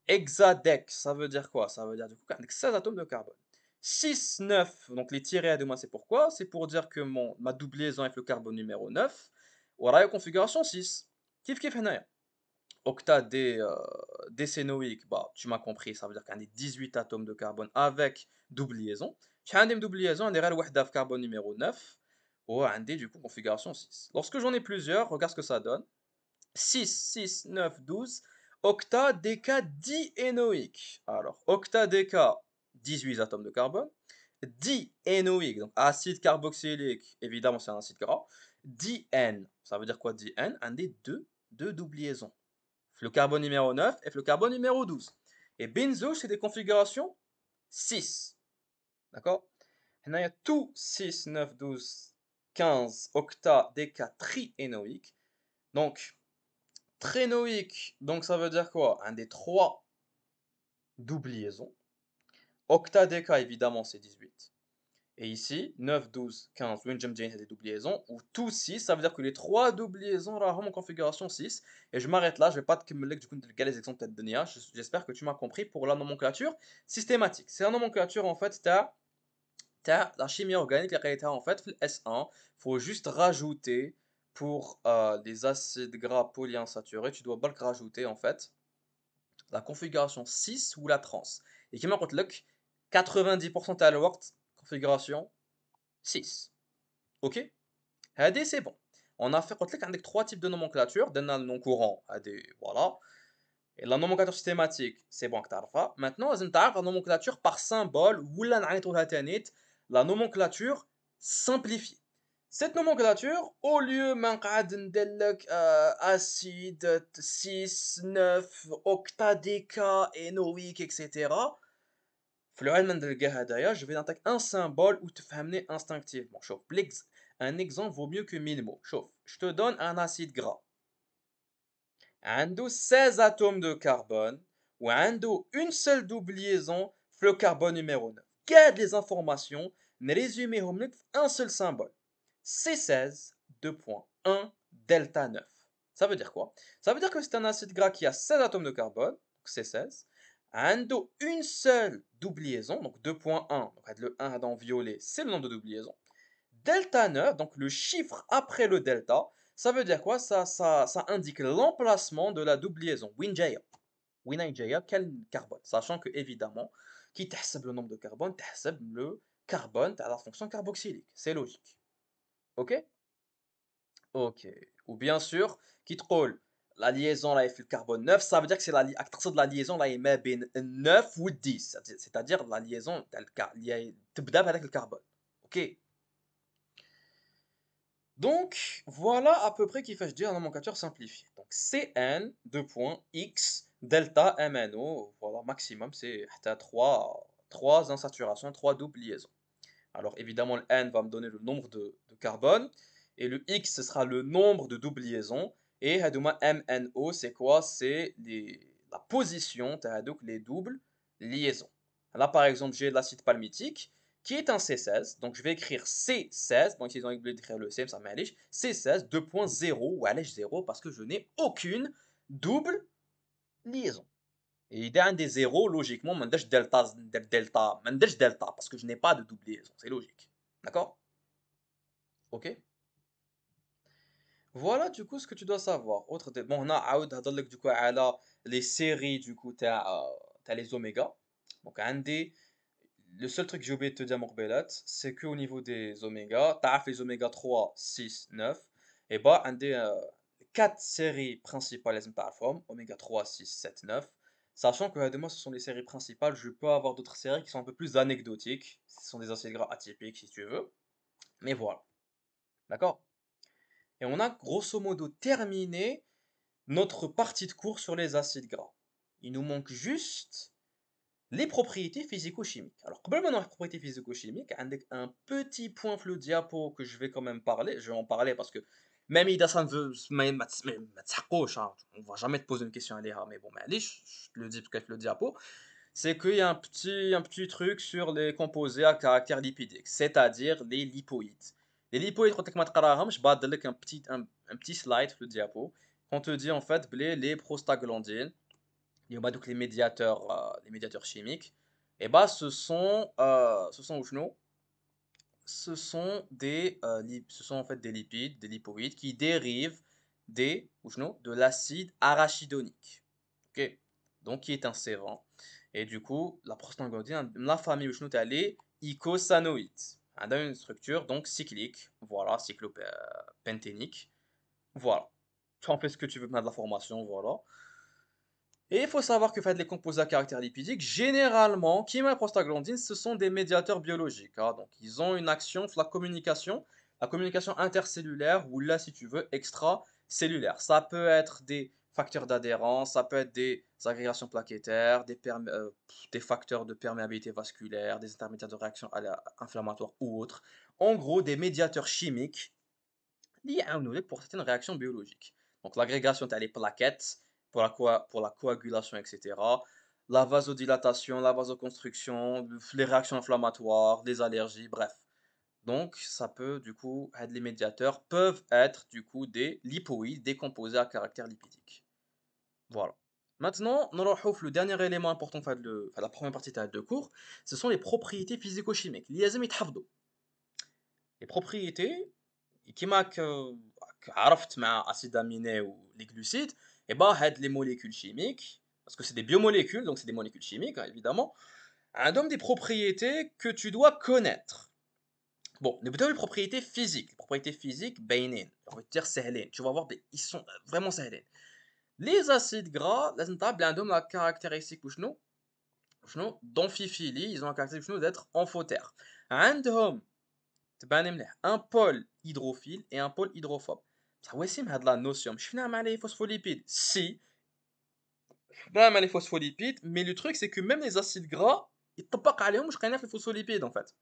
Hexadex, ça veut dire quoi? Ça veut dire du coup avec 16 atomes de carbone. 6, 9, donc les tirés à deux mois, c'est pourquoi? C'est pour dire que ma double liaison avec le carbone numéro 9 aura la configuration 6. Kif kif هنايا. Octa décénoïque, bah, tu m'as compris, ça veut dire qu'il y a 18 atomes de carbone avec double liaison. J'ai un double liaison, on dirait le wahda carbone numéro 9, ou un du coup configuration 6. Lorsque j'en ai plusieurs, regarde ce que ça donne. 6, 6, 9, 12, octadécadiénoïque. Alors, octadéca, 18 atomes de carbone. Diénoïque, donc acide carboxylique, évidemment c'est un acide gras. Dien, ça veut dire quoi dien? Un des deux double liaisons. Le carbone numéro 9 et le carbone numéro 12. Et benzouche, c'est des configurations 6. D'accord? Il y a tout 6, 9, 12, 15 octa, déca, triénoïque. Donc, trénoïque, donc ça veut dire quoi? Un des trois double liaisons. Octadéca, évidemment, c'est 18. Et ici, 9, 12, 15, Winjam Jane a des doubles liaisons, ou tout 6, ça veut dire que les trois doubles liaisons sont en configuration 6. Et je m'arrête là, je ne vais pas te cumuler du coup les exemples de Denia. J'espère que tu m'as compris pour la nomenclature systématique. C'est la nomenclature en fait, tu as la chimie organique, la qualité en fait, le S1, il faut juste rajouter pour les acides gras polyinsaturés, tu dois balk rajouter en fait la configuration 6 ou la trans. Et qui m'a dit 90% à la configuration 6. Ok? Hadi, c'est bon. On a fait avec trois types de nomenclature. D'un non courant, voilà. Et la nomenclature systématique, c'est bon que tu as. Maintenant, on a la nomenclature par symbole ou la nomenclature simplifiée. Cette nomenclature, au lieu de acide 6, 9, octadéca, énoïque, etc. Je vais t'attaquer un symbole où tu fais amener instinctivement. Chauffe. Un exemple vaut mieux que 1000 mots. Chauffe. Je te donne un acide gras. Ando 16 atomes de carbone ou ando une seule double liaison le carbone numéro 9. Garde les informations, mais résumez un seul symbole. C16 2.1 delta 9. Ça veut dire quoi? Ça veut dire que c'est un acide gras qui a 16 atomes de carbone, donc C16, ando une seule double liaison, donc 2.1, donc le 1 dans violet, c'est le nombre de double liaisons. Delta 9, donc le chiffre après le delta, ça veut dire quoi? Ça indique l'emplacement de la double liaison. Winjaya. Winjaya, quel carbone? Sachant que, évidemment, qui t'ahseb le nombre de carbone, t'ahseb le carbone à la fonction carboxylique. C'est logique. Ok? Ok. Ou bien sûr, qui te roule la liaison là, fait le carbone 9, ça veut dire que c'est la liaison là, il met 9 ou 10. C'est-à-dire la liaison, تبدا avec le carbone. Ok? Donc, voilà à peu près qu'il fait dire un nomenclature simplifiée. Donc, Cn, 2 points, X, delta, MNO, voilà, maximum, c'est à 3 insaturations, 3 doubles liaisons. Alors, évidemment, le N va me donner le nombre de carbone, et le X, ce sera le nombre de doubles liaisons, et hadouma MNO, c'est quoi? C'est la position, donc les doubles liaisons. Là, par exemple, j'ai l'acide palmitique, qui est un C16, donc je vais écrire C16, donc ils ont oublié d'écrire le C, ça m'allège, C16 2.0, ou allège 0, parce que je n'ai aucune double liaison. Et il y a un des zéros, logiquement, mandage delta, delta, mandage delta, parce que je n'ai pas de double liaison, c'est logique. D'accord? Ok? Voilà du coup ce que tu dois savoir. Bon, on a عاود هضر لك du coup على les séries du coup t'as les oméga. Donc le seul truc que j'ai oublié de te dire Morbelat, c'est qu'au niveau des oméga, t'as les oméga 3, 6, 9, et bah عندي 4 séries principales لازم تعرفهم, oméga 3, 6, 7, 9. Sachant que moi ce sont les séries principales, je peux avoir d'autres séries qui sont un peu plus anecdotiques. Ce sont des acides gras atypiques si tu veux. Mais voilà. D'accord? Et on a grosso modo terminé notre partie de cours sur les acides gras. Il nous manque juste les propriétés physico-chimiques. Alors, probablement dans les propriétés physico-chimiques, avec un petit point flou diapo que je vais quand même parler. Je vais en parler parce que même si ça ne veut, on va jamais te poser une question à l'IA, mais bon, mais allez, je te le dis parce que le diapo, c'est qu'il y a un petit truc sur les composés à caractère lipidique, c'est-à-dire les lipoïdes. Les lipoïdes, quand tu as je vais un petit slide sur le diapo. On te dit en fait les prostaglandines, donc les médiateurs chimiques, et bah ce sont ce sont en fait des lipides, des lipoïdes qui dérivent de l'acide arachidonique. Ok, donc qui est un sévent. Et du coup, la prostaglandine, la famille où elle est icosanoïde. Elle a une structure donc cyclique, voilà, cyclopenthénique. Voilà. Tu en fais ce que tu veux de la formation, voilà. Et il faut savoir que les composés à caractère lipidique, généralement, qui met la prostaglandine, ce sont des médiateurs biologiques, hein. Donc, ils ont une action sur la communication intercellulaire ou là, si tu veux, extracellulaire. Ça peut être des facteurs d'adhérence, ça peut être des agrégations plaquettaires, des facteurs de perméabilité vasculaire, des intermédiaires de réaction inflammatoire ou autres. En gros, des médiateurs chimiques liés à pour certaines réactions biologiques. Donc l'agrégation, tu as les plaquettes pour la coagulation, etc. La vasodilatation, la vasoconstriction, les réactions inflammatoires, les allergies, bref. Donc ça peut du coup, les médiateurs peuvent être du coup des lipoïdes, des composés à caractère lipidique. Voilà. Maintenant, nous allons le dernier élément important de la première partie de cours, ce sont les propriétés physico-chimiques. Les propriétés, كيما عرفت مع acide aminé ou les glucides, et bah les molécules chimiques, parce que c'est des biomolécules, donc c'est des molécules chimiques, hein, évidemment, ont des propriétés que tu dois connaître. Bon, نبداو les propriétés physiques. Les propriétés physiques, باينين, on va dire سهلين. Tu vas voir, ils sont vraiment سهلين. Les acides gras, لازم تعرف بلي عندهم la caractéristique وشنو d'amphiphile, ils ont la caractéristique d'être amphotères. عندهم تبان مليح un pôle hydrophile et un pôle hydrophobe. بصح وسيم هاد لا نوسيون مش فيناها مع les phospholipides. Si, فيناها مع les phospholipides, mais le truc c'est que même les acides gras يطبق عليهم واش قايلين في الphospholipides en fait.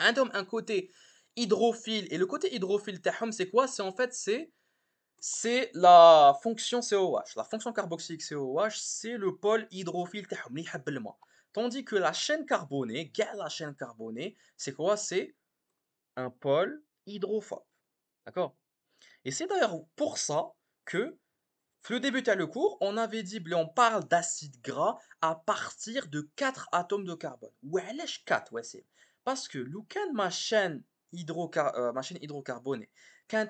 عندهم un côté hydrophile et le côté hydrophile تاعهم c'est quoi? C'est en fait c'est la fonction COH. La fonction carboxylique COH, c'est le pôle hydrophile تاعهم اللي يحب الماء. Tandis que la chaîne carbonée, la chaîne carbonée, c'est quoi? C'est un pôle hydrophobe. D'accord? Et c'est d'ailleurs pour ça que, le début de le cours, on avait dit, on parle d'acide gras à partir de 4 atomes de carbone. Ouais, lèche 4, ouais, c'est. Parce que, ma chaîne, ma chaîne hydrocarbonée, quand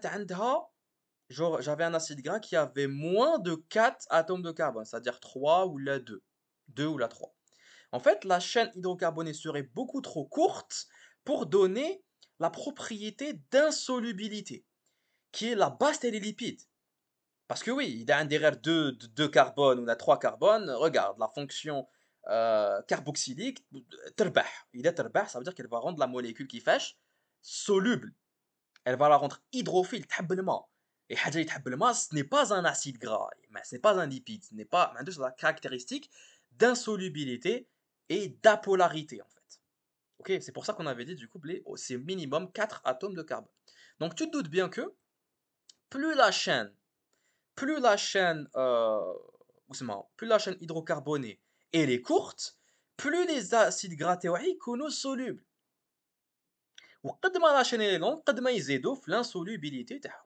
j'avais un acide gras qui avait moins de 4 atomes de carbone, c'est-à-dire 3 ou la 2. 2 ou la 3. En fait, la chaîne hydrocarbonée serait beaucoup trop courte pour donner la propriété d'insolubilité, qui est la base des lipides. Parce que oui, il a un derrière 2 carbones ou 3 carbones, regarde, la fonction carboxylique, تربح. Il est تربح, ça veut dire qu'elle va rendre la molécule qui fâche soluble. elle va la rendre hydrophile, تحب الماء. Et حاجة اللي تحب الماء, ce n'est pas un acide gras, mais ce n'est pas un lipide, ce n'est pas, ما عندوش la caractéristique d'insolubilité et d'apolarité en fait. Ok, c'est pour ça qu'on avait dit du coup, c'est minimum 4 atomes de carbone. Donc tu te doutes bien que plus la chaîne, plus la chaîne, plus la chaîne hydrocarbonée elle est courte, plus les acides gras تاوعي يكونوا solubles. وقد ما لا chaîne est longue, قد ما يزيدوا في l'insolubilité تاعهم.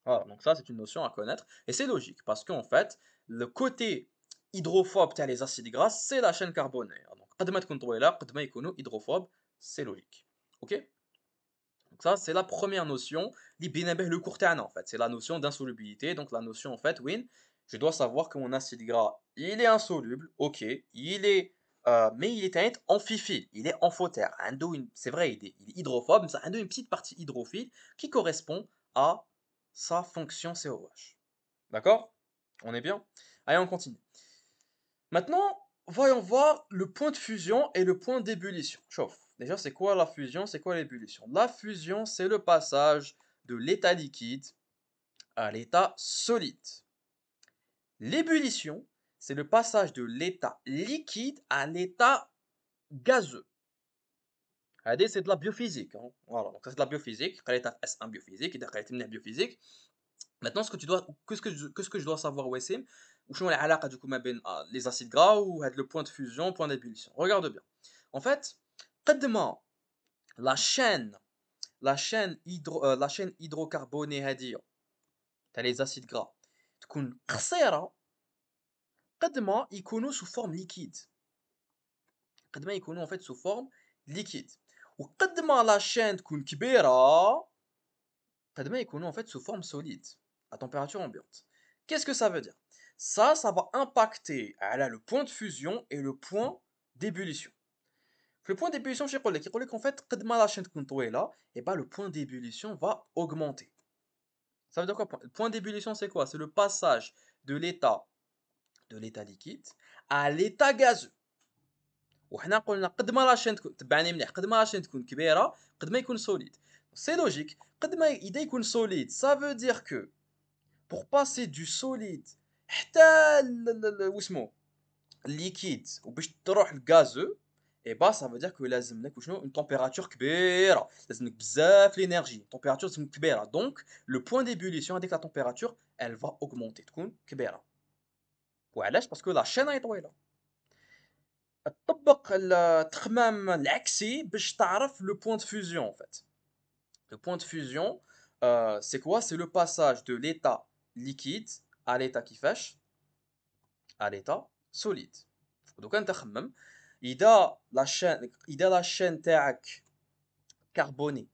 Voilà, donc ça c'est une notion à connaître et c'est logique parce qu'en fait le côté hydrophobe تاع les acides gras c'est la chaîne carbonée. Donc قد ما تكون طويلة قد ما يكونوا hydrophobes, c'est logique. OK? Donc ça c'est la première notion اللي بينا به le court تاعنا en fait, c'est la notion d'insolubilité. Donc la notion en fait win, je dois savoir que mon acide gras, il est insoluble, OK, il est mais il est amphiphile, il est amphotère. C'est vrai, il est hydrophobe, mais ça a une petite partie hydrophile qui correspond à sa fonction COH. D'accord? On est bien? Allez, on continue. Maintenant, voyons voir le point de fusion et le point d'ébullition. Chauffe. Déjà, c'est quoi la fusion? C'est quoi l'ébullition? La fusion, c'est le passage de l'état liquide à l'état solide. L'ébullition, c'est le passage de l'état liquide à l'état gazeux. Regardez, c'est de la biophysique. Hein. Voilà, donc ça c'est de la biophysique. L'état S1 biophysique, et derrière l'état biophysique. Maintenant, ce que je dois savoir, Wassim, ou شنو العلاقة du coup ما بين les acides gras ou le point de fusion, point d'ébullition. Regarde bien. En fait, قد ما la chaîne la chaîne hydrocarbonée هذه تاع les acides gras تكون قصيرة قد ما يكونوا sous forme liquide. قد ما يكونوا en fait sous forme liquide. وقد ما la chaîne تكون كبيرة قد ما يكونوا en fait sous forme solide à température ambiante. Qu'est-ce que ça veut dire? Ça va impacter le point de fusion et le point d'ébullition. Le point d'ébullition, je vais qu'en fait, قد ما la chaîne تكون طويلة, et ben le point d'ébullition va augmenter. Ça veut dire quoi? Le point d'ébullition, c'est quoi? C'est le passage de l'état liquide à l'état gazeux. وحنا قلنا قد ما لا شين تكون تبعني مليح قد ما لا شين تكون كبيرة قد ما يكون solide. C'est logique. قد ما يكون solide, ça veut dire que pour passer du solide حتى واسمو liquide وباش تروح الغازو, et bah ça veut dire que لازمك وشنو une température كبيرة, لازمك بزاف l'énergie, température لازمك كبيرة. Donc le point d'ébullition avec la température, elle va augmenter تكون كبيرة. وعلاش؟ parce que la chaîne est طويلة. تطبق التخمام العكسي باش تعرف le point de fusion en fait. Le point de fusion, c'est quoi? C'est le passage de l'état liquide à l'état كيفاش؟ à l'état solide. Donc انت خمم اذا لا chaîne تاعك كربوني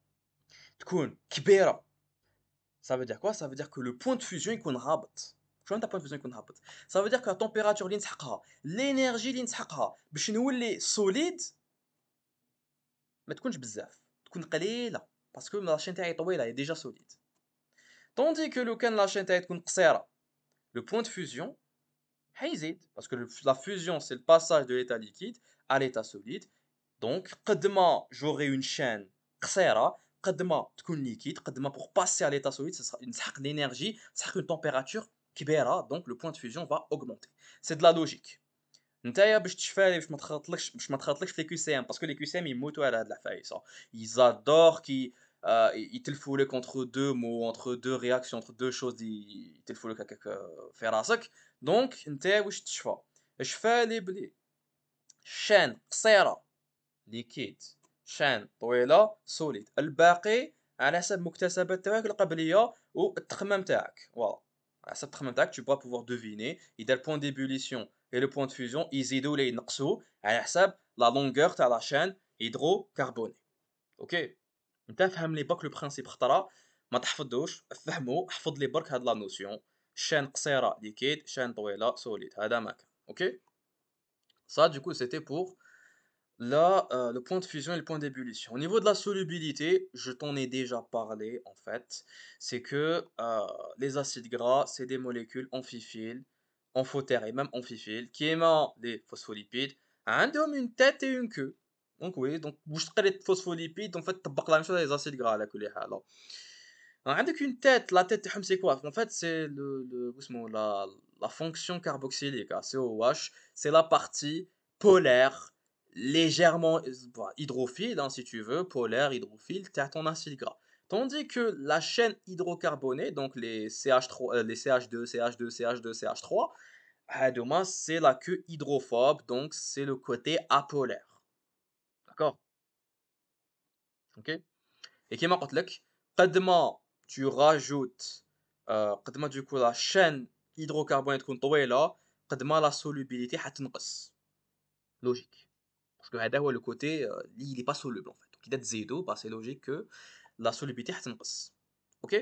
تكون كبيره, ça veut dire quoi? Ça veut dire que le point de fusion يكون هابط. شنو انت point de fusion يكون هابط؟ ça veut dire que la température اللي نسحقها, l'énergie اللي نسحقها باش نولي solide ما تكونش بزاف, تكون قليله, parce que la chaîne تاعي طويله, elle est déjà solide. Tandis que لو كان la chaîne تاعي تكون قصيره, le point de fusion هيزيد, parce que la fusion c'est le passage de l'état liquide à l'état solide. Donc قد ما j'aurai une chaîne قصيره قد ما تكون liquide, قد ما pour passer à l'état solide ça sera نسحق l'énergie, نسحق une température كبيره, donc le point de fusion va augmenter. C'est de la logique. نتايا باش تشفالي باش ما تخلطلكش في لي كيو سي ام, parce que les QCM يموتوا على هاد العفايس. Ils adorent qui يتلفوا لك entre deux mots, entre deux réactions, entre deux choses, يتلفوا لك هكاك في راسك. دونك نتايا واش تشفى؟ شفالي بلي شان قصيره ليكيد, شان طويله سوليد, الباقي على حسب المكتسبات تاعك القبليه والتخمام تاعك. فوالا على حسب التخمام تاعك tu vas pouvoir deviner اذا البوان ديبوليسيون et le point de fusion يزيدوا ولا ينقصوا على حساب la longueur تاع la chaîne hydrocarbonée. اوكي, انت فهم لي باك لو برينسيپ خطره, ما تحفظوش, فهموا, احفظ لي برك هاد لا نوسيون, شان قصيره ليكيد, شان طويله سوليد, هذا ما كان. اوكي, ça du coup c'était pour le point de fusion et le point d'ébullition. Au niveau de la solubilité, je t'en ai déjà parlé en fait. C'est que les acides gras, c'est des molécules amphiphiles, amphotères et même amphiphiles, qui émettent des phospholipides, عندهم une tête et une queue. دونك وي دونك واش تقري الفوسفوليبيد en fait طبق لا ميم شوز على لي زاسيد غرا على كل حال. عندك une tête la tête تاعهم c'est quoi? En fait c'est le واسمو la fonction carboxylique COH, c'est la partie polaire légèrement hydrophile, hein, si tu veux, polaire, hydrophile تاع ton acide gras. Tandis que la chaîne hydrocarbonée, donc les CH3, les CH2, CH2, CH2, CH3, هادوما c'est la queue hydrophobe, donc c'est le côté apolaire. D'accord? OK? Et كيما قلت لك قد ما tu rajoutes قد ما du coup la chaîne hydrocarbonée تكون طويلة قد ما la solubilité حتنقص. Logique. Parce que هذا هو le côté اللي il est pas soluble en fait. Donc إذا تزيدو bah c'est logique que la solubilité حتنقص. OK?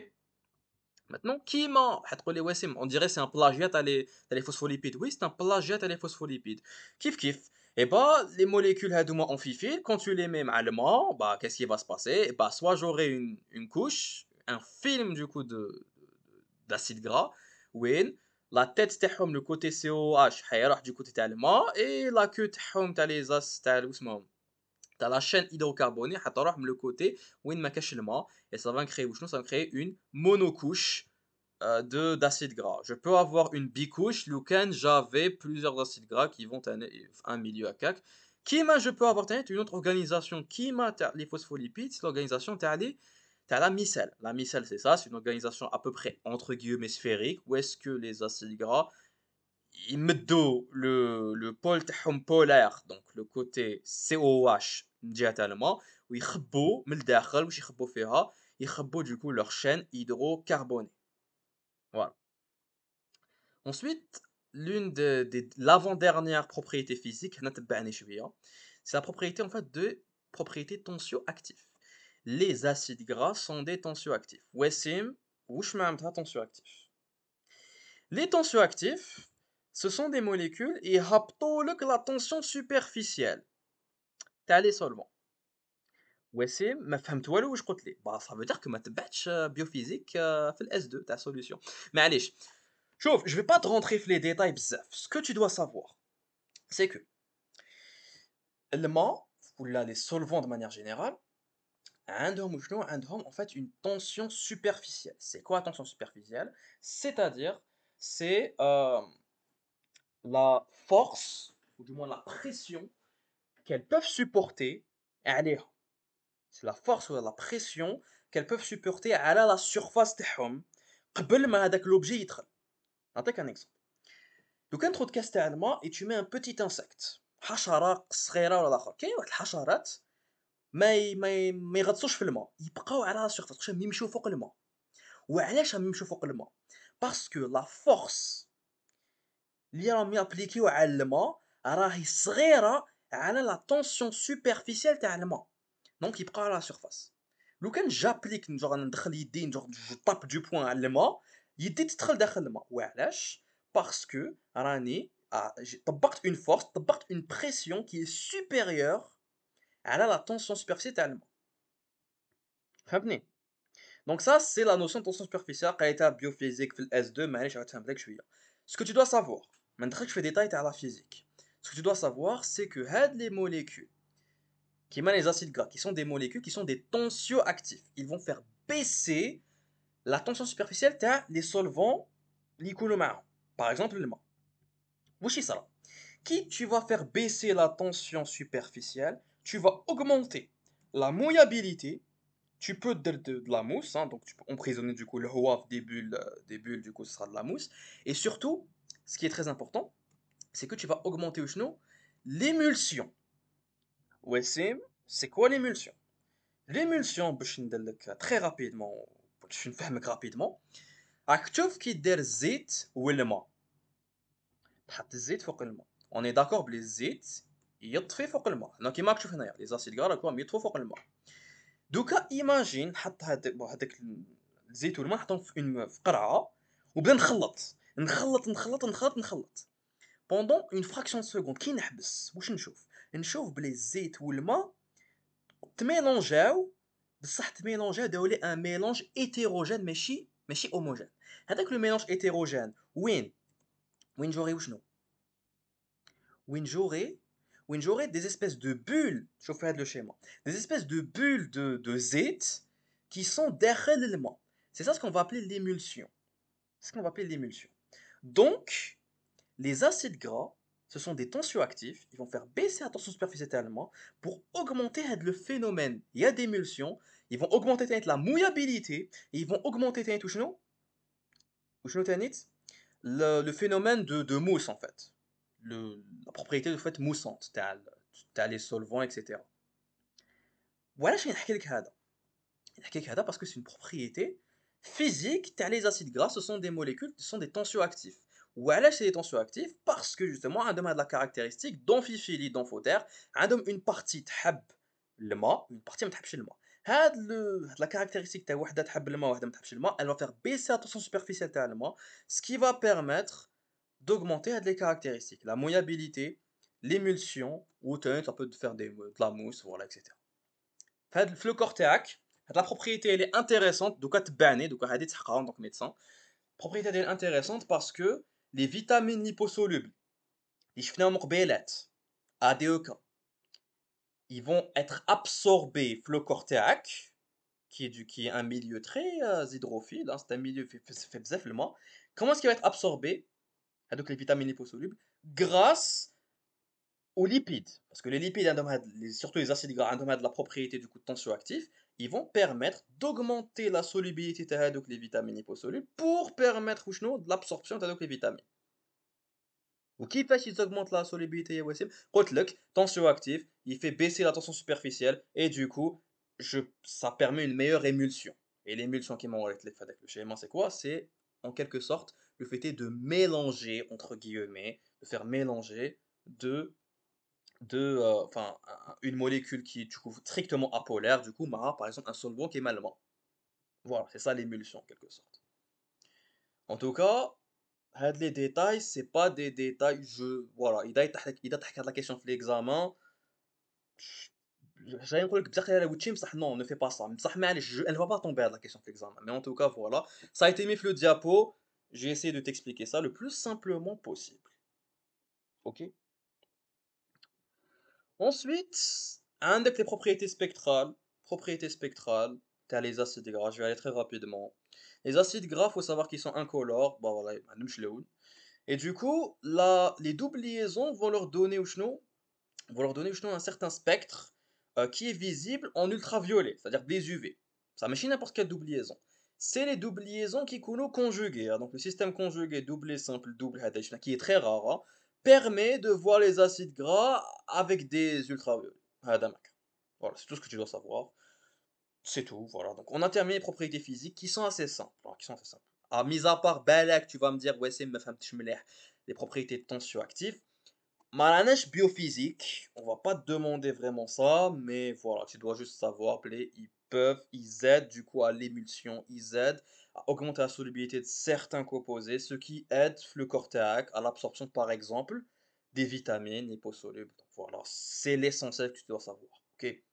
Maintenant كيما حتقول لي واسم on dirait c'est un plagiat تاع les phospholipides. Oui, c'est un plagiat تاع les phospholipides. كيف et bah les molécules هادوما amphiphiles quand tu les mets مع الماء bah qu'est-ce qui va se passer? Et bah soit j'aurai une couche, un film du coup de d'acide gras وين la tête تاعهم le côté COH حيروح du côté تاع الماء et la queue تاعهم تاع les as تاع واسمهم تاع la chaîne hydrocarbonée حتروح من le côté وين ما كاش الماء et ça va créer وشنو ça va créer une monocouche de d'acide gras. Je peux avoir une bicouche لو j'avais plusieurs acides gras qui vont un milieu à كاك. كيما je peux avoir une autre organisation كيما تاع les phospholipides, c'est l'organisation تاع la micelle. La micelle c'est ça, c'est une organisation à peu près entre guillemets sphérique où est-ce que les acides gras يمدوا le pôle تاعهم polaire donc le côté COH من جهة الماء ويخبوا من الداخل واش يخبوا فيها يخبوا du coup leur chaîne hydrocarbonée. Voilà. Ensuite, l'avant-dernière propriété physique, c'est la propriété en fait de propriété tensioactive. Les acides gras sont des tensioactifs. Wassim, وش معناتها tensioactif? Les tensioactifs, ce sont des molécules et يهبطولك la tension superficielle تاع les solvants. وسيم ما فهمت والو واش قلت لي bah ça veut dire que ما تبعتش biophysique في الاس 2 تاع solution. معليش شوف je vais pas te rentrer في les détails بزاف. Ce que tu dois savoir c'est que الماء ولا les solvants de manière générale عندهم وشنو عندهم en fait une tension superficielle. C'est quoi tension superficielle? C'est-à-dire c'est la force ou du moins la pression qu'elles peuvent supporter عليها. C'est la force ou la pression qu'elles peuvent supporter على la surface تاعهم قبل ما هذاك l'objet يدخل. نعطيك un exemple. لو كان تاخد كاس تاع الماء et tu mets un petit insecte حشرة صغيرة ولا الاخر كاين واحد الحشرات ما يغطسوش في الماء يبقاو على لا سيرفاس واش يمشيو فوق الماء. وعلاش يمشيو فوق الماء؟ باسكو لا فورس اللي راهم يابليكيو على الماء راهي صغيرة على لا طونسيون سوبرفيسيال تاع الماء دونك يبقاو على لا سيرفاس. لو كان جابليك جوغ ندخل يدي جوغ جو طاب دو بوين على الماء يدي تدخل داخل الماء. وعلاش؟ باسكو راني طبقت اون فورس طبقت اون بريسيون كي سوبيريور على لا طونسيون سوبرفيسيال تاع الماء. فهمتني؟ دونك ça c'est la notion de tension superficielle قريتها biophysique في الاس 2 معليش عاود فهمت لك شويه. Ce que tu dois savoir ما ندخلش في détail تاع la physique. Ce que tu dois savoir c'est que هاد les molécules qui les acides gras qui sont des molécules qui sont des tensioactifs. Ils vont faire baisser la tension superficielle تاع les solvants اللي يكونوا معاهم. Par exemple le الماء. واش يصرا؟ Qui tu vas faire baisser la tension superficielle, tu vas augmenter la mouillabilité. Tu peux de la mousse, hein, donc tu peux emprisonner du coup le hawaf des bulles, du coup ce sera de la mousse. Et surtout, ce qui est très important, c'est que tu vas augmenter l'émulsion. Ouais, c'est quoi l'émulsion? L'émulsion, باش ندلك très rapidement, باش نفهمك rapidement, راك تشوف كي دير الزيت والماء. تحط الزيت فوق الماء. On est d'accord بلي الزيت يطفي فوق الماء. هنا كيما راك تشوف هنايا لي زاسيد غار راكم يطفوا فوق الماء. دوكا ايماجين حط هذاك الزيت والماء نحطهم في قرعه وبدا نخلط بوندون اون فراكسيون سكوند. كي نحبس واش نشوف بلي الزيت والماء تميلونجاو بصح تميلونجاو داو لي ان ميلونج هيتيروجين ماشي هوموجين. هذاك لو ميلونج هيتيروجين وين جوري وين où j'aurai des espèces de bulles, chauffer le schéma, des espèces de bulles de zait qui sont derrière l'élément. C'est ça ce qu'on va appeler l'émulsion. C'est ce qu'on va appeler l'émulsion. Donc, les acides gras, ce sont des tensioactifs, ils vont faire baisser la tension superficielle tellement pour augmenter le phénomène. Il y a d'émulsion, ils vont augmenter la mouillabilité, et ils vont augmenter le phénomène de mousse en fait. La propriété de fait moussante, t'as les solvants, etc. Voilà, je vais نحكي لك هذا parce que c'est une propriété physique تاع les acides gras, ce sont des molécules, ce sont des tensioactifs. وعلاش c'est des tensioactifs parce que justement عندهم هاد la caractéristique d'amphiphilie d'amphotère, عندهم une partie تحب الماء une partie ما تحبش الماء. هاد la caractéristique تاع وحده تحب الماء وحده ما تحبش الماء, elle va faire baisser la tension superficielle تاع الماء, ce qui va permettre d'augmenter les caractéristiques, la mouillabilité, l'émulsion, ou ça peut faire de la mousse, voilà, etc. في le cortéac, la propriété elle est intéressante, donc تباني donc هذه تحققها en tant que médecin. Propriété elle est intéressante parce que les vitamines liposolubles, les شفناهم قبيلات ADEK, ils vont être absorbés في le cortéac, qui est un milieu très hydrophile, hein, c'est un milieu fait بزاف الماء. Comment est-ce qu'il va être absorbé, donc les vitamines liposolubles, grâce aux lipides, parce que les lipides, surtout les acides gras, ont la propriété du coup tensioactif, ils vont permettre d'augmenter la solubilité de les vitamines liposolubles pour permettre de l'absorption de les vitamines. Ou qui fait qu'ils augmentent la solubilité, le tensioactif, il fait baisser la tension superficielle et du coup, ça permet une meilleure émulsion. Et l'émulsion qui m'a avec le schéma, c'est quoi? C'est en quelque sorte le fait de mélanger, entre guillemets, de faire mélanger une molécule qui est du coup strictement apolaire, du coup, par exemple, un solvant qui est malléable. Voilà, c'est ça l'émulsion en quelque sorte. En tout cas, les détails, c'est pas des détails, voilà, il a la question de l'examen. J'allais dire que non, ne fais pas ça. Elle ne va pas tomber à la question de l'examen. Mais en tout cas, voilà, ça a été mis sur le diapo. J'ai essayé de t'expliquer ça le plus simplement possible. Ok? Ensuite, avec les propriétés spectrales. Propriétés spectrales, tu as les acides gras. Je vais aller très rapidement. Les acides gras, il faut savoir qu'ils sont incolores. Bah voilà, et du coup, les doubles liaisons vont leur donner un certain spectre qui est visible en ultraviolet, c'est-à-dire des UV. Ça ne n'importe quelle double liaison. C'est les doubles liaisons qui sont conjuguées, hein. Donc le système conjugué doublé simple double hadeshna, qui est très rare, hein, permet de voir les acides gras avec des ultraviolets. Voilà, c'est tout ce que tu dois savoir. C'est tout, voilà. Donc on a terminé les propriétés physiques qui sont assez simples, hein, Ah, mis à part Balak, tu vas me dire, ouais, c'est les propriétés tensioactives. Malanache biophysique, on va pas te demander vraiment ça, mais voilà, tu dois juste savoir, ils aident du coup à l'émulsion, ils aident à augmenter la solubilité de certains composés, ce qui aide le cortéac à l'absorption, par exemple, des vitamines liposolubles. Donc voilà, c'est l'essentiel que tu dois savoir. Ok,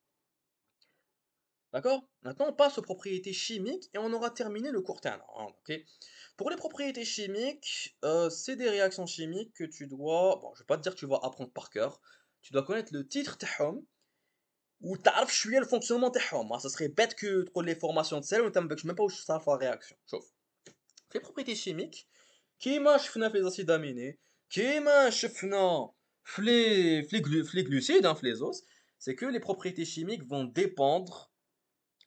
d'accord? Maintenant, on passe aux propriétés chimiques et on aura terminé le cours terme, hein, ok? Pour les propriétés chimiques, c'est des réactions chimiques que tu dois, bon, je vais pas te dire que tu vas apprendre par cœur, tu dois connaître le titre تاعهم ou تعرف شوية le fonctionnement تاعهم, hein. Ça serait bête que تقول les formations de sel وانت ما même pas واش تعرف la réaction. شوف, les propriétés chimiques كيما شفنا في les acides aminés, كيما شفنا في les glucides, hein, في les os, c'est que les propriétés chimiques vont dépendre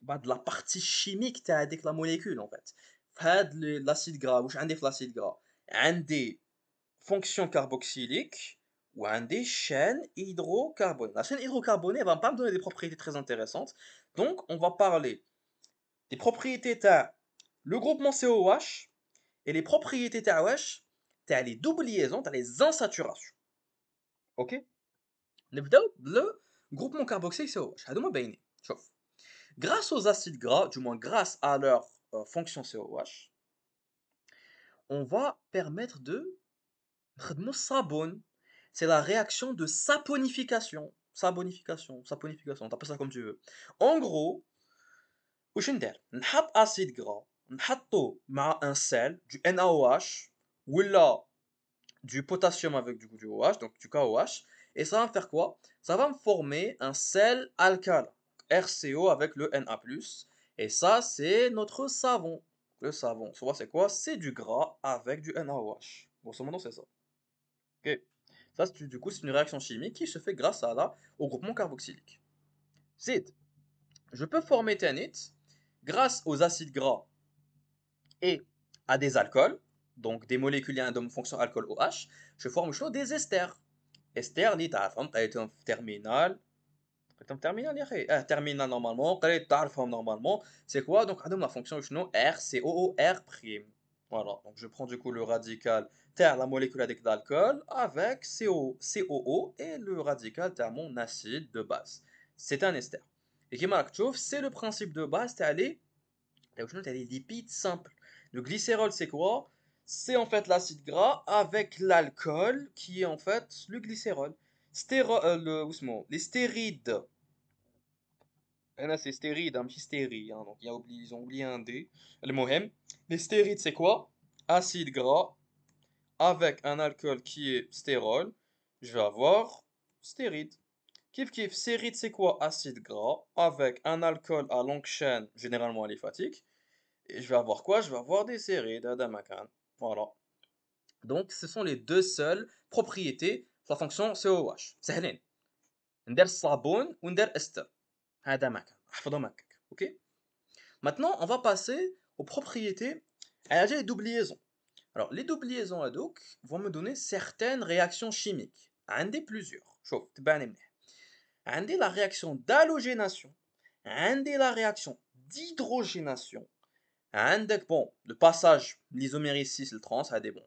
de la partie chimique تاع هذيك la molécule en fait. L'acide gras, واش عندي في l'acide gras, عندي fonction carboxylique ou عندي chaîne hydrocarbonée. La chaîne hydrocarbonée elle va pas me donner des propriétés très intéressantes. Donc on va parler des propriétés تاع le groupement COH et les propriétés تاع تاع les doubles liaisons, تاع les insaturations. OK? نبداو le groupement carboxylique COH. هادو ما باينين. شوف. Grâce aux acides gras, du moins grâce à leur fonction COH, on va permettre de sabon. C'est la réaction de saponification. Saponification, t'appelles ça comme tu veux. En gros, واش ندير نحط acide gras, نحطو مع un sel, du NaOH, ou là, du potassium avec du OH, donc du KOH, Et ça va me faire quoi? Ça va me former un sel alcalin, RCO avec le Na+. Et ça, c'est notre savon. Le savon, tu vois, c'est quoi? C'est du gras avec du NaOH. Grosso modo, c'est ça. Ok. Ça, du coup, c'est une réaction chimique qui se fait grâce au groupement carboxylique. Zid, je peux former TNIT grâce aux acides gras et à des alcools, donc des molécules de fonction alcool OH, je forme chaud des esters. Esters, اللي تعرفهم قريتهم في terminal. قريتهم في terminal يا أخي. terminal normalement, قريت تعرفهم normalement. C'est quoi? Donc عندهم la fonction شنو RCOOR'. Voilà, donc je prends du coup le radical تاع la molécule avec d'alcool avec COO et le radical تاع mon acide de base. C'est un ester. Et كيما راك تشوف, c'est le principe de base تاع les lipides simples. Le glycérol, c'est quoi? C'est en fait l'acide gras avec l'alcool qui est en fait le glycérol. Les stérides. C'est stéride, un petit stérile, hein, donc ils ont oublié un D. Le mohem. Les stérides, c'est quoi? Acide gras avec un alcool qui est stérol. Je vais avoir stéride. Kif kif, stéride, c'est quoi? Acide gras avec un alcool à longue chaîne, généralement aliphatique. Et je vais avoir quoi? Je vais avoir des séries d'Adamakan. Voilà. Donc, ce sont les deux seules propriétés de la fonction COH. سهلين. ندير الصابون وندير استر. هذا مكان. احفظهم هكاك. OK? Maintenant, on va passer aux propriétés à les doubles liaisons. Alors, les doubles liaisons هذوك vont me donner certaines réactions chimiques. عندي plusieurs. شوف تبعني مليح. عندي la réaction d'halogénation. عندي la réaction d'hydrogénation. عندك le passage l'isoméricise le trans هادي bon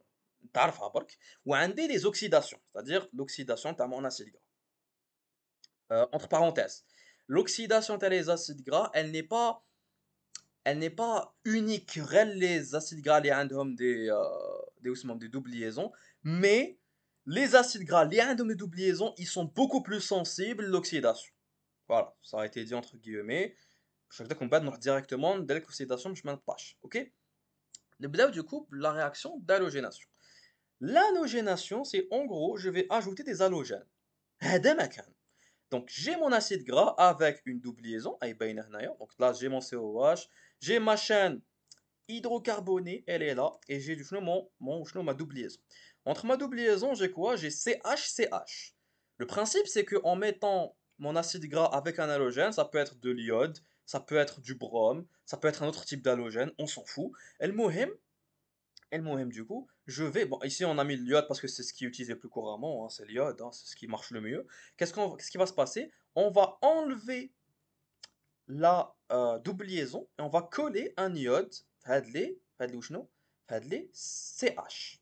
تعرفها برك وعندي les oxydations c'est-à-dire l'oxydation تاع mon acide gras. Entre parenthèses, l'oxydation des acides gras elle n'est pas unique les acides gras اللي عندهم des doubles liaisons, mais les acides gras اللي عندهم des doubles liaisons ils sont beaucoup plus sensibles à l'oxydation. Voilà, ça a été dit entre guillemets. Je vais qu'on va directement dès l'oxydation je m'en passe, OK? نبداو du coup la réaction d'halogénation. L'halogénation, c'est en gros, je vais ajouter des halogènes. هذا ما كان. Donc j'ai mon acide gras avec une double liaison, أي باينة هنايا. Donc là j'ai mon COH, j'ai ma chaîne hydrocarbonée, elle est là, et j'ai du ma double liaison. Entre ma double liaison, j'ai quoi? J'ai CH-CH. Le principe, c'est que en mettant mon acide gras avec un halogène, ça peut être de l'iode, ça peut être du brome, ça peut être un autre type d'halogène, on s'en fout. المهم du coup, bon, ici on a mis l'iode parce que c'est ce qui est utilisé le plus couramment, hein, c'est l'iode, hein, c'est ce qui marche le mieux. Qu'est-ce qui va se passer? On va enlever la double liaison et on va coller un iode, هاد CH.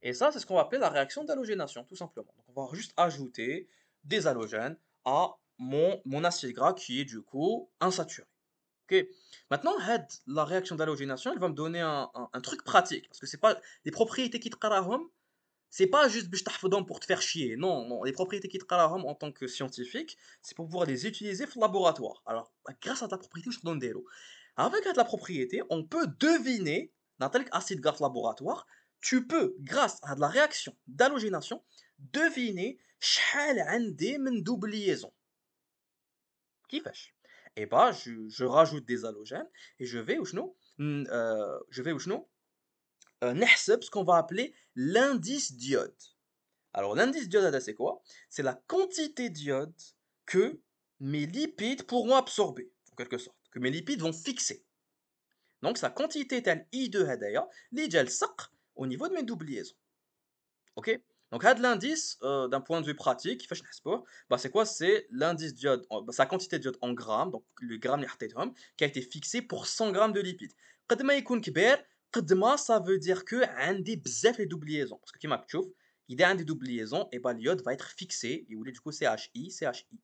Et ça, c'est ce qu'on va appeler la réaction d'halogénation, tout simplement. Donc, on va juste ajouter des halogènes à mon acide gras qui est du coup insaturé. Ok. Maintenant, la réaction d'halogénation, elle va me donner un truc pratique. Parce que c'est pas les propriétés qui te qarahom, c'est pas juste باش تحفظهم pour te faire chier. Non, non, les propriétés qui te qarahom en tant que scientifique, c'est pour pouvoir les utiliser au laboratoire. Alors, grâce à ta propriété, je te donne des lots. Avec la propriété, on peut deviner, dans tel acide gras laboratoire, tu peux, grâce à la réaction d'halogénation, deviner شحال عندي من double liaison. كيفاش؟ Et bah, je rajoute des halogènes et je vais نحسب ce qu'on va appeler l'indice d'iode. Alors l'indice d'iode, c'est quoi? C'est la quantité d'iode que mes lipides pourront absorber, en quelque sorte, que mes lipides vont fixer. Donc sa quantité telle I2 هدايا اللي جا لصق au niveau de mes doubles liaisons. Ok? Donc, l'indice, d'un point de vue pratique, كيفاش نحسبوه? Bah, c'est quoi? C'est l'indice d'iode, sa quantité de d'iode en grammes, donc le gramme اللي حطيتهم, qui a été fixé pour 100 grammes de lipides. قد ما يكون كبير, قد ما ça veut dire que عندي بزاف les doubles liaisons. Parce que كيما راك تشوف, إذا عندي double liaison, et bah l'iode va être fixé, et du coup CHI, CHI.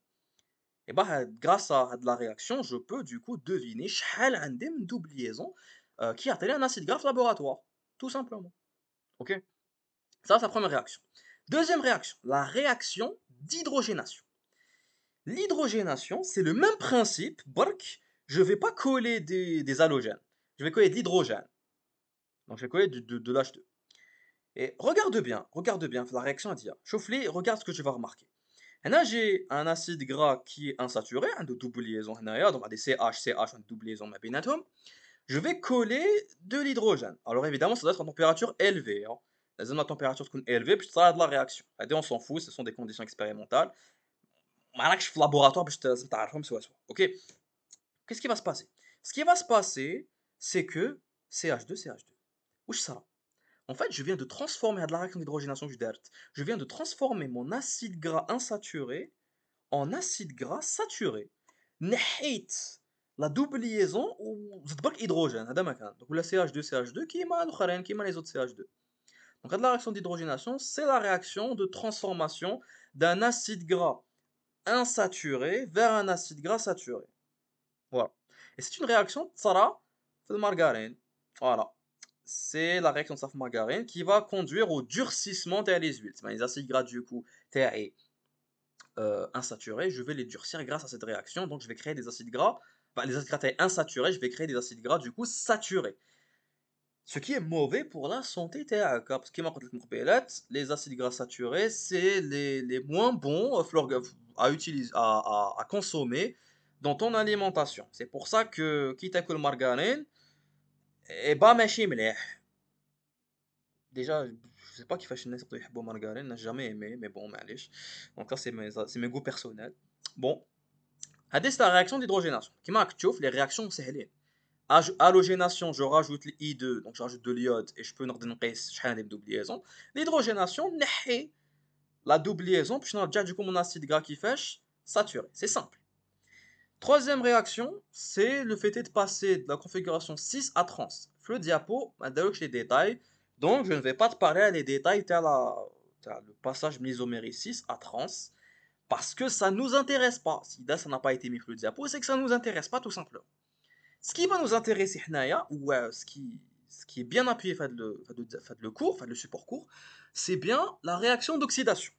Et bah, grâce à la réaction, je peux du coup deviner شحال عندي من double liaison qui a un acide gras laboratoire, tout simplement. Ok? Ça, c'est la première réaction. Deuxième réaction, la réaction d'hydrogénation. L'hydrogénation, c'est le même principe, برك, je ne vais pas coller des halogènes, je vais coller de l'hydrogène. Donc je vais coller de l'H2. Et regarde bien la réaction d'IA. Chauffe-les, regarde ce que tu vas remarquer. Là, j'ai un acide gras qui est insaturé, un de double liaison, donc des CH, CH, une double liaison, ma binatum. Je vais coller de l'hydrogène. Alors évidemment, ça doit être à température élevée. Hein. La température est élevée, puis ça a de la réaction. On s'en fout, ce sont des conditions expérimentales. مالكش في laboratoire باش تعرفهم سوا سوا. Ok. Qu'est-ce qui va se passer? Ce qui va se passer, c'est que CH2, CH2. Où ça? En fait, je viens de transformer de la réaction d'hydrogénation du DERT. Je viens de transformer mon acide gras insaturé en acide gras saturé. نحيت la double liaison وزدت برك hydrogène هذا ما كان. Donc la CH2 CH2 كيما الاخرين كيما les autres CH2. Donc la réaction d'hydrogénation, c'est la réaction de transformation d'un acide gras insaturé vers un acide gras saturé. Voilà. Et c'est une réaction تصرى في المارغرين. Voilà. C'est la réaction de margarine qui va conduire au durcissement des huiles. Les acides gras du coup insaturés, je vais les durcir grâce à cette réaction. Donc je vais créer des acides gras. Les acides gras insaturés, je vais créer des acides gras du coup saturés. Ce qui est mauvais pour la santé parce que les acides gras saturés, c'est les moins bons à utiliser, à consommer dans ton alimentation. C'est pour ça que quitte à que le margarine, et bah ماشي مليح. Déjà, je sais pas qui fait الناس يحبوا margarine, n'a jamais aimé, mais bon, معليش. Donc ça, c'est mes goûts personnels. Bon, c'est la réaction d'hydrogénation. Qui m'a تشوف les réactions سهلين. Halogénation, je rajoute I2, donc je rajoute de l'iode et je peux نقيس شحال هذه بدوبل liaison. L'hydrogénation, نحي la double liaison, puis نرجع du coup mon acide gras qui fâche saturé. C'est simple. Troisième réaction, c'est le fait de passer de la configuration 6 à trans. Le diapo, les détails, donc je ne vais pas te parler des détails le passage mésomérie 6 à trans, parce que ça ne nous intéresse pas. Si ça n'a pas été mis le diapo, c'est que ça ne nous intéresse pas tout simplement. Ce qui va nous intéresser, ou ce qui est bien appuyé le cours, le support court, c'est bien la réaction d'oxydation.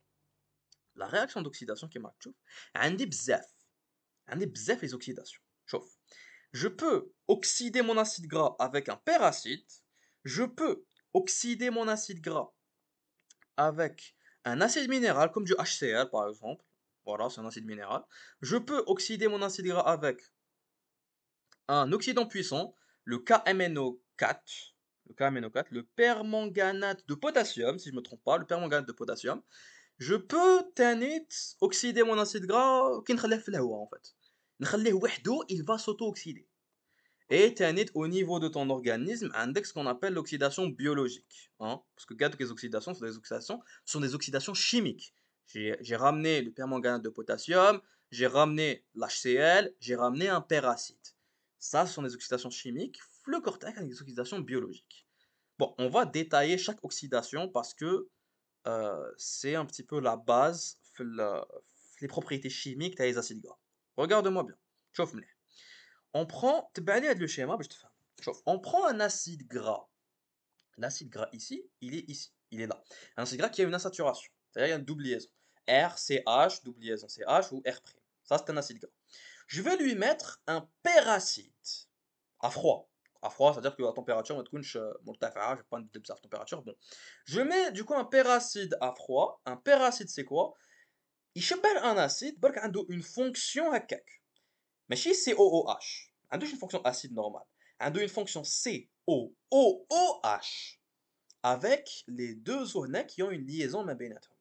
La réaction d'oxydation qui est maktub, عندي بزاف les oxydations. Chauffe. Je peux oxyder mon acide gras avec un peracide. Je peux oxyder mon acide gras avec un acide minéral comme du HCl par exemple. Voilà, c'est un acide minéral. Je peux oxyder mon acide gras avec un oxydant puissant, le KMNO4, le permanganate de potassium, si je ne me trompe pas, le permanganate de potassium. Je peux oxyder mon acide gras qui en fait. Il va s'auto-oxyder. Et au niveau de ton organisme, index ce qu'on appelle l'oxydation biologique. Hein? Parce que les oxydations sont des oxydations chimiques. J'ai ramené le permanganate de potassium, j'ai ramené l'HCl, j'ai ramené un peracide. Ça, ce sont des oxydations chimiques. Le cortex a des oxydations biologiques. Bon, on va détailler chaque oxydation parce que c'est un petit peu la base les propriétés chimiques des acides gras. Regarde-moi bien. Chauffe on prend le schéma on prend un acide gras. L'acide gras ici, il est là. Un acide gras qui a une insaturation, c'est-à-dire il y a une double liaison. RCH, double liaison CH ou R'. Ça c'est un acide gras. Je vais lui mettre un peracide à froid. À froid, c'est-à-dire que la température va être مرتفعة, je vais pas une température. Bon. Je mets du coup un peracide à froid. Un peracide c'est quoi? Il شبه un acide, برك عنده une fonction هكاك. ماشي COOH. ما عندوش une fonction acide normale. عنده une fonction COOH avec les deux ONA qui ont une liaison ma بيناتهم.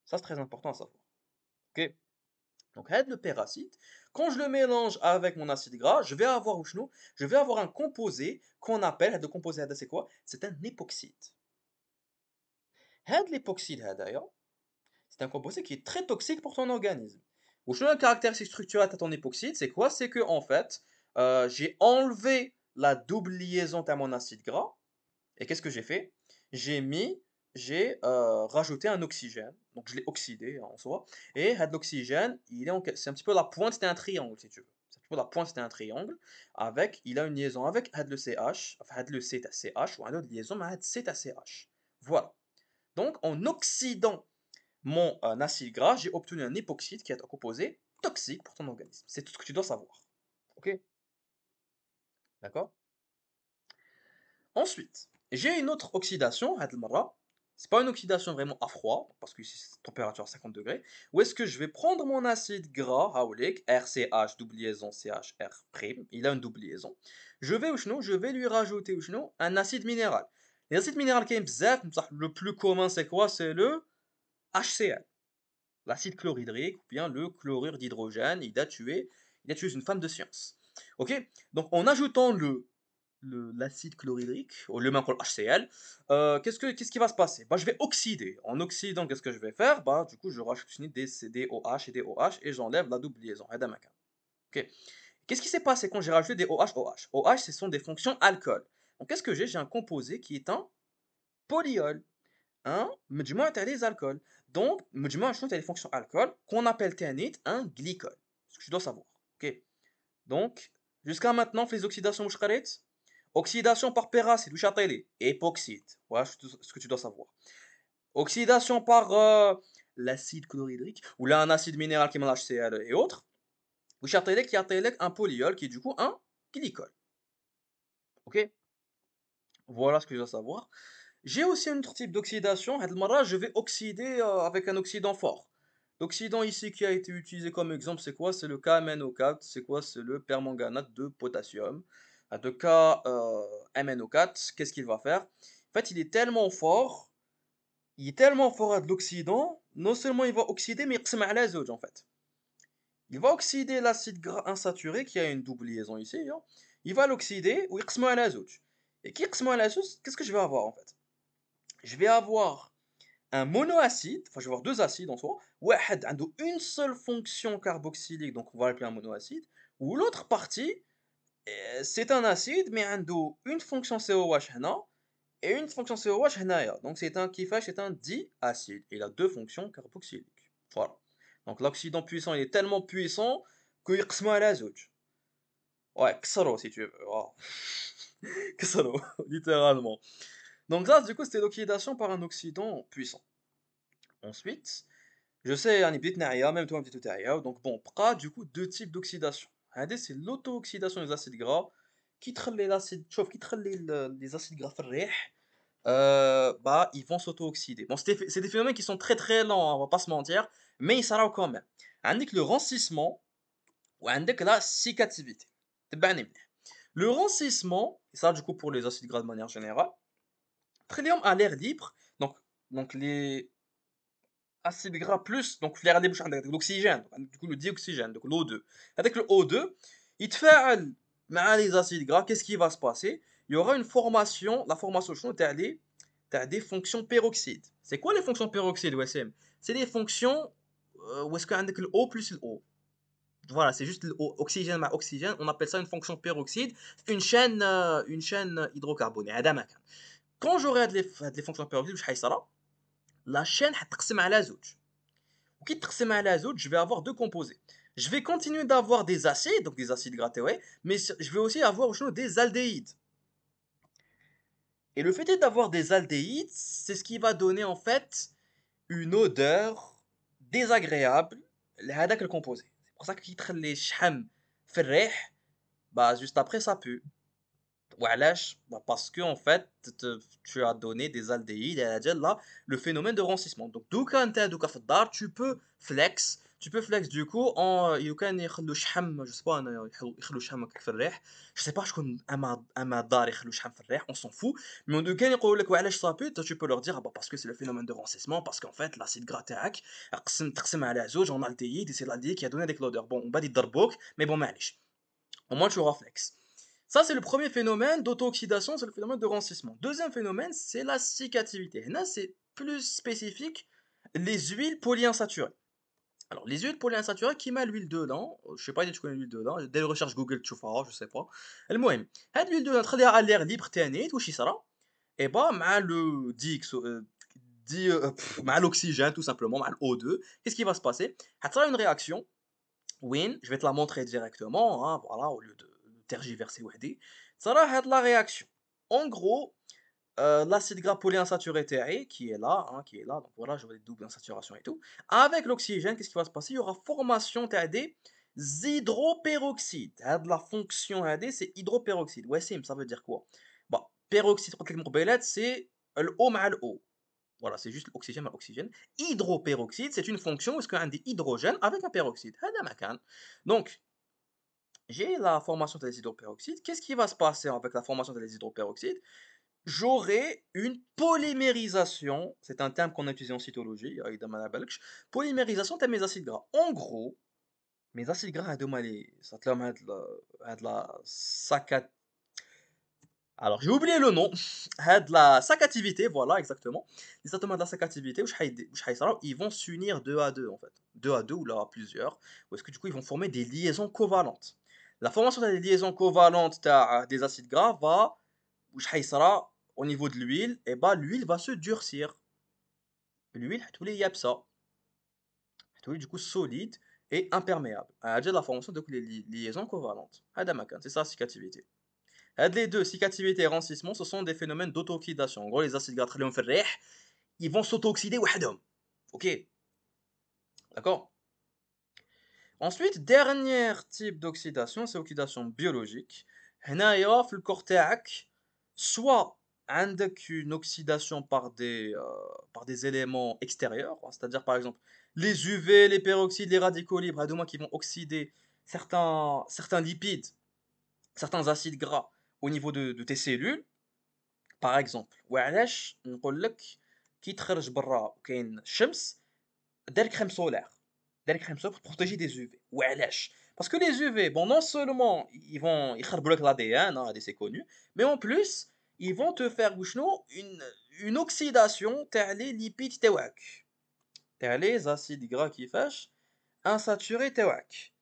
Ça c'est très important à savoir. OK. Donc le peracide, quand je le mélange avec mon acide gras, je vais avoir je vais avoir un composé qu'on appelle le composé c'est quoi? C'est un époxyde. L'époxyde c'est un composé qui est très toxique pour ton organisme. Le caractéristique structurelle de ton époxyde, c'est quoi? C'est que en fait, j'ai enlevé la double liaison à mon acide gras. Et qu'est-ce que j'ai fait? J'ai rajouté un oxygène. Donc je l'ai oxydé en soi. Et l'oxygène, c'est un petit peu la pointe d'un triangle, si tu veux. C'est un petit peu la pointe d'un triangle. Il a une liaison avec le CH, enfin le C à CH, ou une autre liaison avec C à CH. Voilà. Donc en oxydant mon acide gras, j'ai obtenu un époxyde qui est un composé toxique pour ton organisme. C'est tout ce que tu dois savoir. Ok? D'accord? Ensuite, j'ai une autre oxydation, C'est pas une oxydation vraiment à froid, parce que ici c'est température à 50 degrés. Ou est-ce que je vais prendre mon acide gras, haoulek, RCH, double liaison CHR', il a une double liaison. Je vais lui rajouter un acide minéral. Les acides minéraux qui sont le plus commun, c'est quoi? C'est le HCl, l'acide chlorhydrique, ou bien le chlorure d'hydrogène. Il a tué une femme de science. Ok? Donc en ajoutant l'acide chlorhydrique, ou le même HCl, qu'est-ce qui va se passer? Bah, je vais oxyder. En oxydant, qu'est-ce que je vais faire? Bah, du coup, je rajoute des OH et des OH et j'enlève la double liaison. Ok. Qu'est-ce qui s'est passé quand j'ai rajouté des OH, OH? OH, ce sont des fonctions alcool. Donc, qu'est-ce que j'ai? J'ai un composé qui est un polyol. Un مجموعة تاع les alcools. Donc, مجموعة شنو تاع les fonctions alcool qu'on appelle تانيت un glycol. Ce que tu dois savoir. Ok. Donc, jusqu'à maintenant, les oxydations واش قريت؟ Oxydation par péracide, واش عطيلي؟ Époxyde. Voilà ce que tu dois savoir. Oxydation par l'acide chlorhydrique, ou là un acide minéral qui mélange HCl et autres. واش عطيلك؟ يعطيلك un polyol qui est du coup un glycol. Ok? Voilà ce que tu dois savoir. J'ai aussi un autre type d'oxydation. Had المرة, je vais oxyder avec un oxydant fort. L'oxydant ici qui a été utilisé comme exemple, c'est quoi? C'est le KMNO4. C'est quoi? C'est le permanganate de potassium. De KMNO4, qu'est-ce qu'il va faire? En fait, il est tellement fort à de l'oxydant, non seulement il va oxyder, mais il va l'azote en fait. Il va oxyder l'acide gras insaturé qui a une double liaison ici. Hein. Il va l'oxyder ou il va l'azote. Et qui va l'azote, qu'est-ce que je vais avoir en fait? Je vais avoir un monoacide, enfin je vais avoir deux acides en soi, واحد عنده une seule fonction carboxylique, donc on va l'appeler un monoacide, ou l'autre partie, c'est un acide, mais عنده une fonction COH هنا, et une fonction COH هنايا. Donc c'est un kiffage, c'est un diacide. Il a deux fonctions carboxyliques. Voilà. Donc l'oxydant puissant, il est tellement puissant qu'il يقسمه على زوج. Ouais, كسرو si tu veux. Wow. كسرو, littéralement. Donc ça, du coup, c'était l'oxydation par un oxydant puissant. Ensuite, je sais, يعني بديت نعيا, même toi, بديتو تعياو. Donc bon, بقى du coup deux types d'oxydation. هذه c'est l'auto-oxydation des acides gras qui تخلي l'acide, شوف, qui تخلي les acides gras في الريح, bah ils vont s'auto-oxyder. Bon, c'est des phénomènes qui sont très très lents, hein, on va pas se mentir, mais ils s'arrêtent quand même. عندك le rancissement وعندك la cicativité. تبعني مليح. Le rancissement, et ça du coup pour les acides gras de manière générale, تخليهم à l'air libre. Donc les acides gras plus, donc l'air libre عندك l'oxygène, donc du coup le dioxygène, donc l'O2. Avec le O2, يتفاعل مع les acides gras, qu'est-ce qui va se passer? Il y aura une formation, la formation شنو تاع des fonctions peroxydes. C'est quoi les fonctions peroxydes, Wasim? C'est des fonctions où est-ce que عندك le O plus le O. Voilà, c'est juste oxygène مع oxygène, on appelle ça une fonction peroxyde, une chaîne hydrocarbonée. هذا ما كان. Quand j'aurai هاد les fonctions peroxydes, واش حيصرى؟ La chaîne حتقسم على زوج. وكي تقسم على زوج, je vais avoir deux composés. Je vais continuer d'avoir des acides, donc des acides gras TOE, mais je vais aussi avoir des aldéhydes. Et le fait d'avoir des aldéhydes, c'est ce qui va donner en fait une odeur désagréable لهذاك le composé. C'est pour ça qu'il تخلي الشحم في الريح, bah juste après ça pue. وعلاش؟ Bah parce que en fait tu as donné des aldéhydes et là le phénomène de rancissement. Donc دوكا انت دوكا في الدار tu peux flex du coup en يمكن يخلو شحم, je sais pas انا يخلو شحم هكاك في الريح, je sais pas شكون اما الدار يخلو شحم في الريح, on s'en fout, mais en كان يقولوا لك وعلاش صابي, tu peux leur dire ah bah parce que c'est le phénomène de rancissement, parce qu'en fait l'acide gras تاعك تقسم على زوج en aldéhyde et c'est l'aldéhyde qui a donné avec l'odeur. Bon, on va dire يضربوك, mais bon معليش, au moins tu auras flex. Ça, c'est le premier phénomène d'auto-oxydation, c'est le phénomène de rancissement. Deuxième phénomène, c'est la cicativité. Et là, c'est plus spécifique, les huiles polyinsaturées. Alors, les huiles polyinsaturées, qui met l'huile de lin, je sais pas si tu connais l'huile de lin, dès le recherche Google, tu feras, je sais pas. المهم, هاد l'huile de lin تخليها à l'air libre تانيت, واش يصرى؟ Et bah, مع le مع l'oxygène, tout simplement, مع le O2, qu'est-ce qui va se passer? هتصرى une réaction, وين, je vais te la montrer directement, hein, voilà, au lieu de tergiverser وحدي. صراحة la réaction. En gros, l'acide gras polyinsaturé TAE qui est là, donc voilà, je vois des doubles insaturations et tout. Avec l'oxygène, qu'est-ce qui va se passer? Il y aura formation تاع des hydroperoxydes. هاد la fonction هادي, c'est hydroperoxyde. Ouais, ça veut dire quoi? Bah, peroxyde قلت لك من قبيلات, c'est le O مع le O. Voilà, c'est juste l'oxygène مع oxygène. Hydroperoxyde, c'est une fonction où est-ce qu'on a des hydrogènes avec un peroxyde. هذا مكان. Donc, j'ai la formation des hydroperoxydes. Qu'est-ce qui va se passer avec la formation des hydroperoxydes? J'aurai une polymérisation, c'est un terme qu'on a utilisé en cytologie, polymérisation de mes acides gras. En gros, mes acides gras, ça te la alors j'ai oublié le nom, de la saccativité, voilà exactement. Les atomes de la saccativité, ils vont s'unir deux à deux en fait, deux à deux ou là à plusieurs, ou est-ce que du coup ils vont former des liaisons covalentes. La formation des liaisons covalentes des acides gras va au niveau de l'huile, et bah l'huile va se durcir. L'huile, elle est yabsa, elle est du coup solide et imperméable. Elle a déjà la formation de liaisons covalentes. C'est ça la siccativité. Les deux, siccativité et rancissement, ce sont des phénomènes d'auto-oxydation. En gros, les acides gras ils vont s'auto-oxyder وحدهم. Ok, d'accord. Ensuite, dernier type d'oxydation, c'est l'oxydation biologique. هنايا في الكور تاعك soit عندك une oxydation par des éléments extérieurs, c'est-à-dire par exemple les UV, les peroxydes, les radicaux libres, هادوما qui vont oxyder certains lipides, certains acides gras au niveau de tes cellules. Par exemple, وعلاش نقول لك كي تخرج برا وكاين الشمس دير كريم سولير، دير كريم سولير pour protéger des UV. وعلاش؟ Parce que les UV, bon, non seulement ils vont يخربوا لك l'ADN, hein, c'est connu, mais en plus ils vont te faire وشنو une oxydation تاع les lipides تاعك، تاع les acides gras كيفاش insaturés تاعك.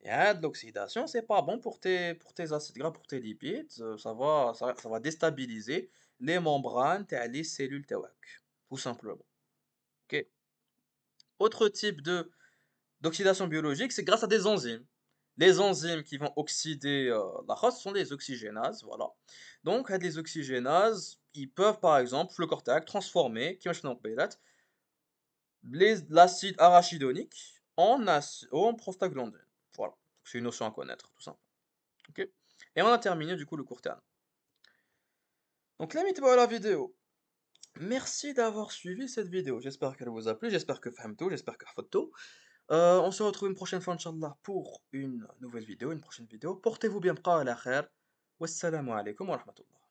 Et de l'oxydation, c'est pas bon pour tes acides gras, pour tes lipides. Ça va déstabiliser les membranes, les cellules تاعك, tout simplement. Ok. Autre type d'oxydation biologique, c'est grâce à des enzymes. Les enzymes qui vont oxyder la race sont les oxygénases, voilà. Donc, les oxygénases, ils peuvent par exemple, le cortex, transformer, qui l'acide arachidonique en prostaglandine. Voilà. C'est une notion à connaître, tout simplement. Ok. Et on a terminé du coup le court terme. Donc là, à la vidéo. Merci d'avoir suivi cette vidéo. J'espère qu'elle vous a plu, j'espère que fahmtou, j'espère que fahmtou. On se retrouve une prochaine fois, Inch'Allah, pour une nouvelle vidéo, une prochaine vidéo. Portez-vous bien, bqa ala khair. Wassalamu alaikum wa rahmatullah.